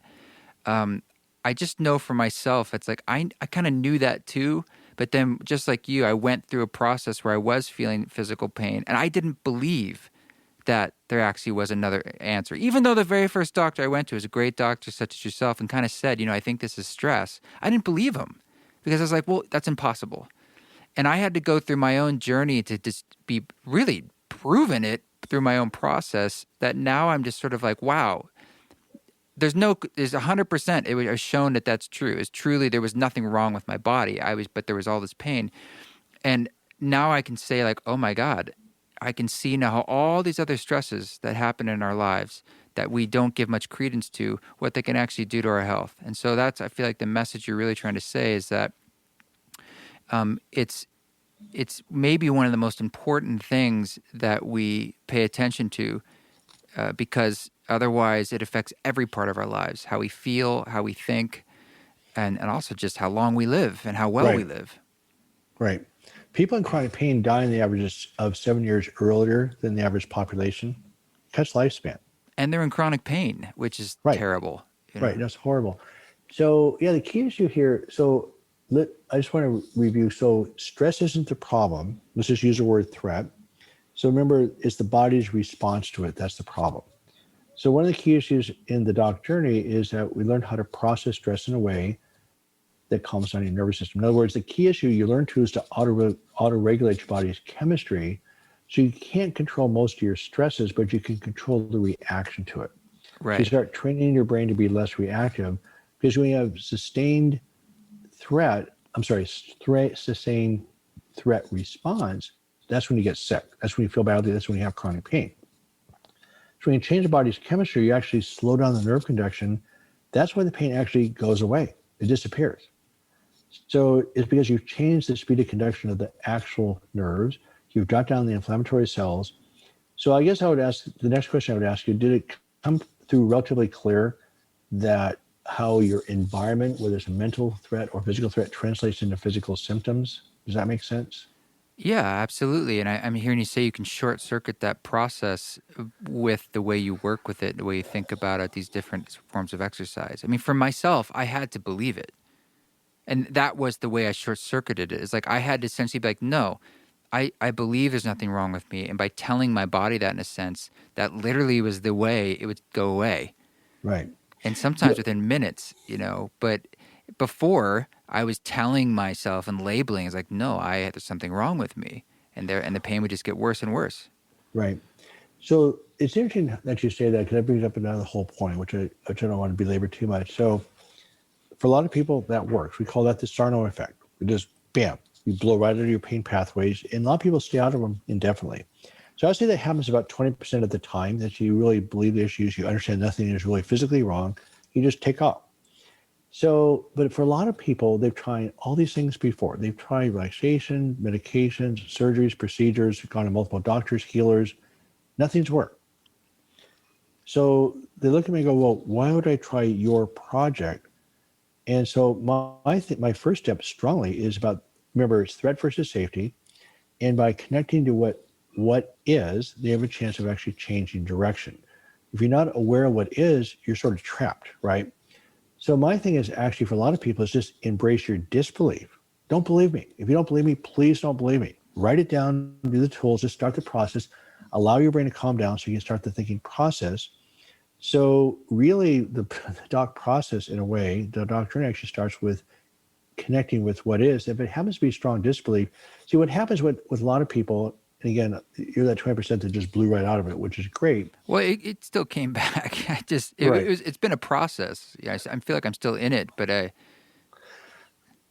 [SPEAKER 1] I just know for myself, it's like I kind of knew that too. But then just like you, I went through a process where I was feeling physical pain, and I didn't believe that there actually was another answer. Even though the very first doctor I went to was a great doctor such as yourself and kind of said, I think this is stress. I didn't believe him because I was like, well, that's impossible. And I had to go through my own journey to just be really proven it through my own process, that now I'm just sort of like, wow, there's 100%. It was shown that that's true. It's truly, there was nothing wrong with my body. But there was all this pain. And now I can say, like, oh my God, I can see now how all these other stresses that happen in our lives that we don't give much credence to, what they can actually do to our health. And so I feel like the message you're really trying to say is that it's maybe one of the most important things that we pay attention to, because otherwise it affects every part of our lives, how we feel, how we think, and also just how long we live and how well we
[SPEAKER 2] Right.
[SPEAKER 1] live.
[SPEAKER 2] Right. People in chronic pain die in the average of 7 years earlier than the average population. Cuts lifespan.
[SPEAKER 1] And they're in chronic pain, which is
[SPEAKER 2] Right.
[SPEAKER 1] terrible.
[SPEAKER 2] Right. That's horrible. So, yeah, the key issue here. So, I just want to review. So, stress isn't the problem. Let's just use the word threat. So, remember, it's the body's response to it. That's the problem. So, one of the key issues in the doc journey is that we learn how to process stress in a way that calms down your nervous system. In other words, the key issue you learn to is to auto-regulate your body's chemistry. So you can't control most of your stresses, but you can control the reaction to it.
[SPEAKER 1] Right.
[SPEAKER 2] So you start training your brain to be less reactive, because when you have sustained threat response, that's when you get sick. That's when you feel badly. That's when you have chronic pain. So when you change the body's chemistry, you actually slow down the nerve conduction. That's why the pain actually goes away. It disappears. So it's because you've changed the speed of conduction of the actual nerves. You've dropped down the inflammatory cells. So I guess the next question I would ask you, did it come through relatively clear that how your environment, whether it's a mental threat or physical threat, translates into physical symptoms? Does that make sense?
[SPEAKER 1] Yeah, absolutely. And I'm hearing you say you can short circuit that process with the way you work with it, the way you think about it, these different forms of exercise. I mean, for myself, I had to believe it. And that was the way I short circuited it. It's like I had to essentially be like, no, I believe there's nothing wrong with me. And by telling my body that, in a sense, that literally was the way it would go away.
[SPEAKER 2] Right.
[SPEAKER 1] And sometimes within minutes, but before I was telling myself and labeling, it's like, no, there's something wrong with me. And the pain would just get worse and worse.
[SPEAKER 2] Right. So it's interesting that you say that, because that brings up another whole point, which I don't want to belabor too much. So for a lot of people, that works. We call that the Sarno effect. We just, bam, you blow right out of your pain pathways. And a lot of people stay out of them indefinitely. So I'd say that happens about 20% of the time, that you really believe the issues, you understand nothing is really physically wrong, you just take off. So, but for a lot of people, they've tried all these things before. They've tried relaxation, medications, surgeries, procedures, gone to multiple doctors, healers. Nothing's worked. So they look at me and go, well, why would I try your project? And so my first step strongly is about, remember, it's threat versus safety. And by connecting to what is, they have a chance of actually changing direction. If you're not aware of what is, you're sort of trapped, right? So my thing is actually for a lot of people is just embrace your disbelief. Don't believe me. If you don't believe me, please don't believe me. Write it down, do the tools, just start the process, allow your brain to calm down so you can start the thinking process. So really the doc process in a way, the doc journey actually starts with connecting with what is. If it happens to be strong disbelief, see what happens with a lot of people, and again, you're that 20% that just blew right out of it, which is great.
[SPEAKER 1] Well, it still came back.
[SPEAKER 2] Right.
[SPEAKER 1] It's been a process. Yeah, I feel like I'm still in it, but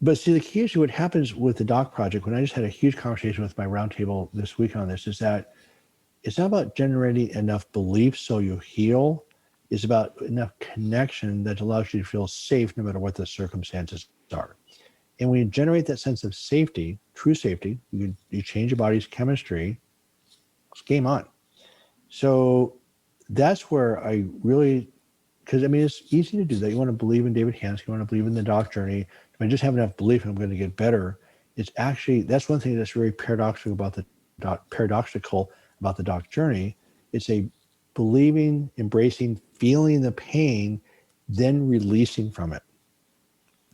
[SPEAKER 2] But see, the key issue, what happens with the doc project, when I just had a huge conversation with my roundtable this week on this, is that it's not about generating enough belief so you heal. It's about enough connection that allows you to feel safe no matter what the circumstances are. And when you generate that sense of safety, true safety, you change your body's chemistry, it's game on. So that's where I really, because I mean, it's easy to do that. You want to believe in David Hanscom, you want to believe in the doc journey. If I just have enough belief I'm going to get better, it's actually, that's one thing that's very paradoxical about the doc journey. It's a believing, embracing, feeling the pain, then releasing from it.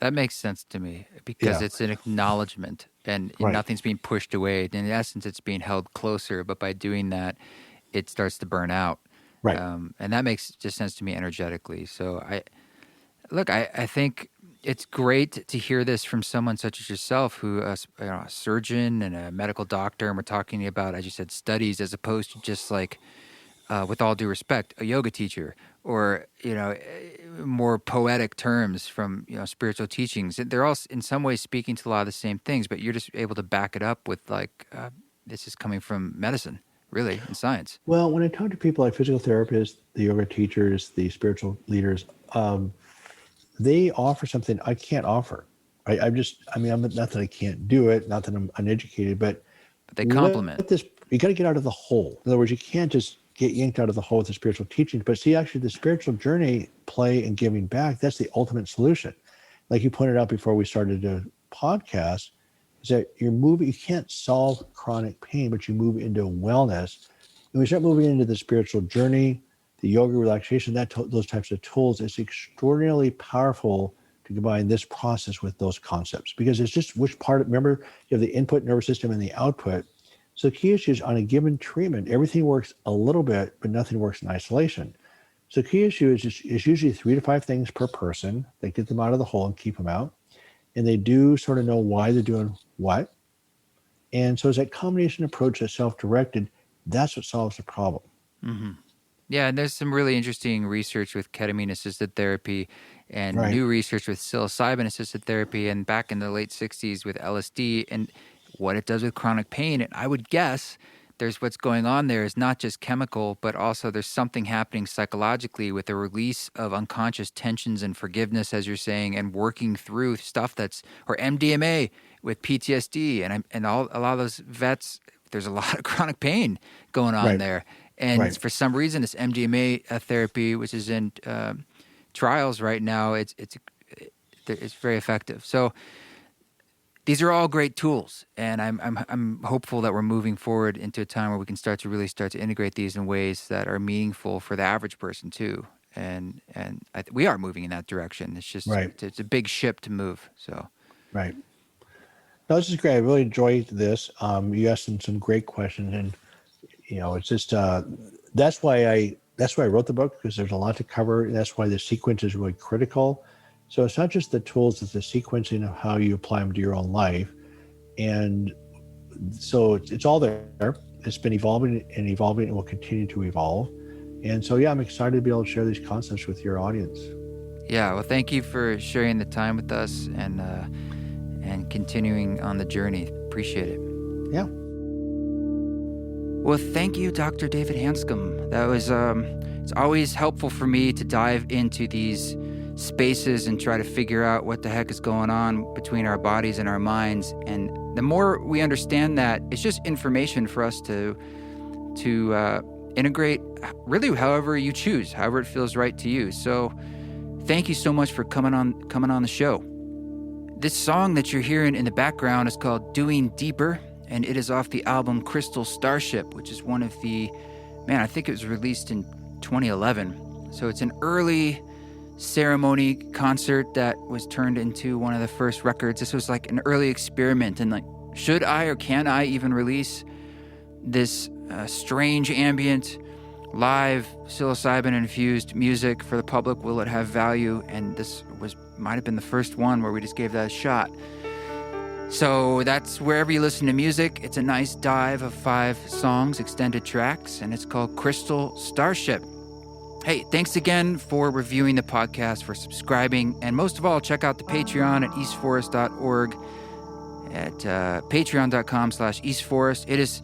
[SPEAKER 1] that makes sense to me because
[SPEAKER 2] Yeah.
[SPEAKER 1] it's an acknowledgement and
[SPEAKER 2] Right.
[SPEAKER 1] nothing's being pushed away. In essence, it's being held closer, but by doing that, it starts to burn out.
[SPEAKER 2] Right.
[SPEAKER 1] And that makes just sense to me energetically. So I think it's great to hear this from someone such as yourself, who a surgeon and a medical doctor, and we're talking about, as you said, studies as opposed to just like, with all due respect, a yoga teacher or more poetic terms from spiritual teachings. They're all in some ways speaking to a lot of the same things, but you're just able to back it up with like this is coming from medicine, really, and science.
[SPEAKER 2] Well, when I talk to people like physical therapists, the yoga teachers, the spiritual leaders, they offer something I can't offer. I'm not that I can't do it, not that I'm uneducated, but
[SPEAKER 1] But they complement.
[SPEAKER 2] you got to get out of the hole. In other words, you can't just get yanked out of the hole with the spiritual teachings, but see, actually the spiritual journey, play and giving back, that's the ultimate solution. Like you pointed out before we started the podcast, is that you can't solve chronic pain, but you move into wellness. And we start moving into the spiritual journey, the yoga relaxation, those types of tools. It's extraordinarily powerful to combine this process with those concepts because it's just which part. Remember, you have the input nervous system and the output. So the key issue is on a given treatment, everything works a little bit, but nothing works in isolation. So the key issue is usually 3 to 5 things per person that get them out of the hole and keep them out. And they do sort of know why they're doing what. And so it's that combination approach that's self-directed. That's what solves the problem.
[SPEAKER 1] Mm-hmm. Yeah, and there's some really interesting research with ketamine-assisted therapy and
[SPEAKER 2] Right.
[SPEAKER 1] new research with psilocybin-assisted therapy and back in the late 60s with LSD and what it does with chronic pain. And I would guess there's what's going on there is not just chemical, but also there's something happening psychologically with the release of unconscious tensions and forgiveness, as you're saying, and working through stuff or MDMA with PTSD. And a lot of those vets, there's a lot of chronic pain going on
[SPEAKER 2] Right.
[SPEAKER 1] there. And
[SPEAKER 2] Right.
[SPEAKER 1] for some reason, this MDMA therapy, which is in trials right now, it's very effective. So these are all great tools, and I'm hopeful that we're moving forward into a time where we can start to integrate these in ways that are meaningful for the average person too. And we are moving in that direction. It's just
[SPEAKER 2] Right.
[SPEAKER 1] it's a big ship to move. So
[SPEAKER 2] Right. No, this is great. I really enjoyed this. You asked some great questions, and it's just that's why I wrote the book, because there's a lot to cover. That's why the sequence is really critical. So it's not just the tools; it's the sequencing of how you apply them to your own life, and so it's all there. It's been evolving and will continue to evolve. And so, yeah, I'm excited to be able to share these concepts with your audience.
[SPEAKER 1] yeah, well, thank you for sharing the time with us and continuing on the journey. Appreciate it.
[SPEAKER 2] Yeah.
[SPEAKER 1] Well, thank you, Dr. David Hanscom. That was, it's always helpful for me to dive into these spaces and try to figure out what the heck is going on between our bodies and our minds. And the more we understand that, it's just information for us to integrate really however you choose, however it feels right to you. So thank you so much for coming on the show. This song that you're hearing in the background is called Doing Deeper, and it is off the album Crystal Starship, which is one of I think it was released in 2011. So it's an early ceremony concert that was turned into one of the first records. This was like an early experiment, and like, should I or can I even release this strange ambient live psilocybin-infused music for the public? Will it have value? And this might have been the first one where we just gave that a shot. So that's wherever you listen to music. It's a nice dive of 5 songs, extended tracks, and it's called Crystal Starship. Hey, thanks again for reviewing the podcast, for subscribing, and most of all, check out the Patreon at eastforest.org, at patreon.com/eastforest. It is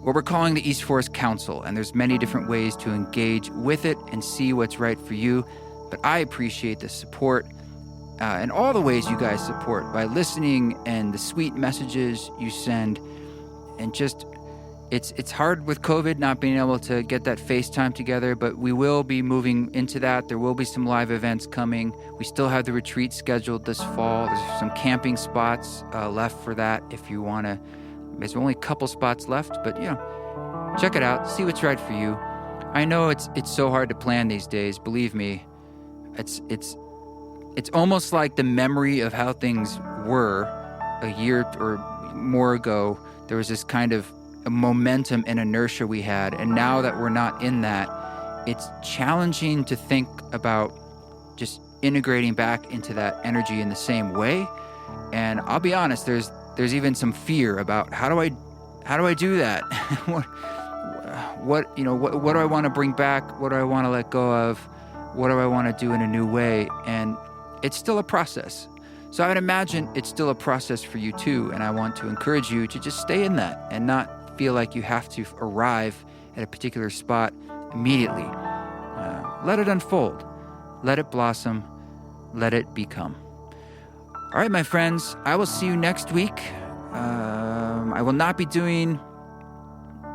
[SPEAKER 1] what we're calling the East Forest Council, and there's many different ways to engage with it and see what's right for you. But I appreciate the support and all the ways you guys support by listening and the sweet messages you send. And just, it's hard with COVID not being able to get that FaceTime together, but we will be moving into that. There will be some live events coming. We still have the retreat scheduled this fall. There's some camping spots left for that if you want to. There's only a couple spots left, but check it out. See what's right for you. I know it's so hard to plan these days. Believe me, it's almost like the memory of how things were a year or more ago. There was this kind of a momentum and inertia we had, and now that we're not in that, it's challenging to think about just integrating back into that energy in the same way. And I'll be honest, there's even some fear about how do I do that? what do I want to bring back? What do I want to let go of? What do I want to do in a new way? And it's still a process. So I would imagine it's still a process for you too. And I want to encourage you to just stay in that and not feel like you have to arrive at a particular spot immediately. Let it unfold. Let it blossom. Let it become. All right, my friends, I will see you next week. I will not be doing...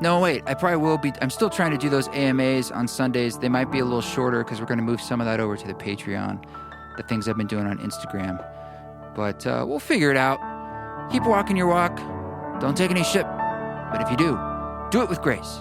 [SPEAKER 1] No, wait, I probably will be. I'm still trying to do those AMAs on Sundays. They might be a little shorter because we're going to move some of that over to the Patreon, the things I've been doing on Instagram. But we'll figure it out. Keep walking your walk. Don't take any shit. But if you do it with grace.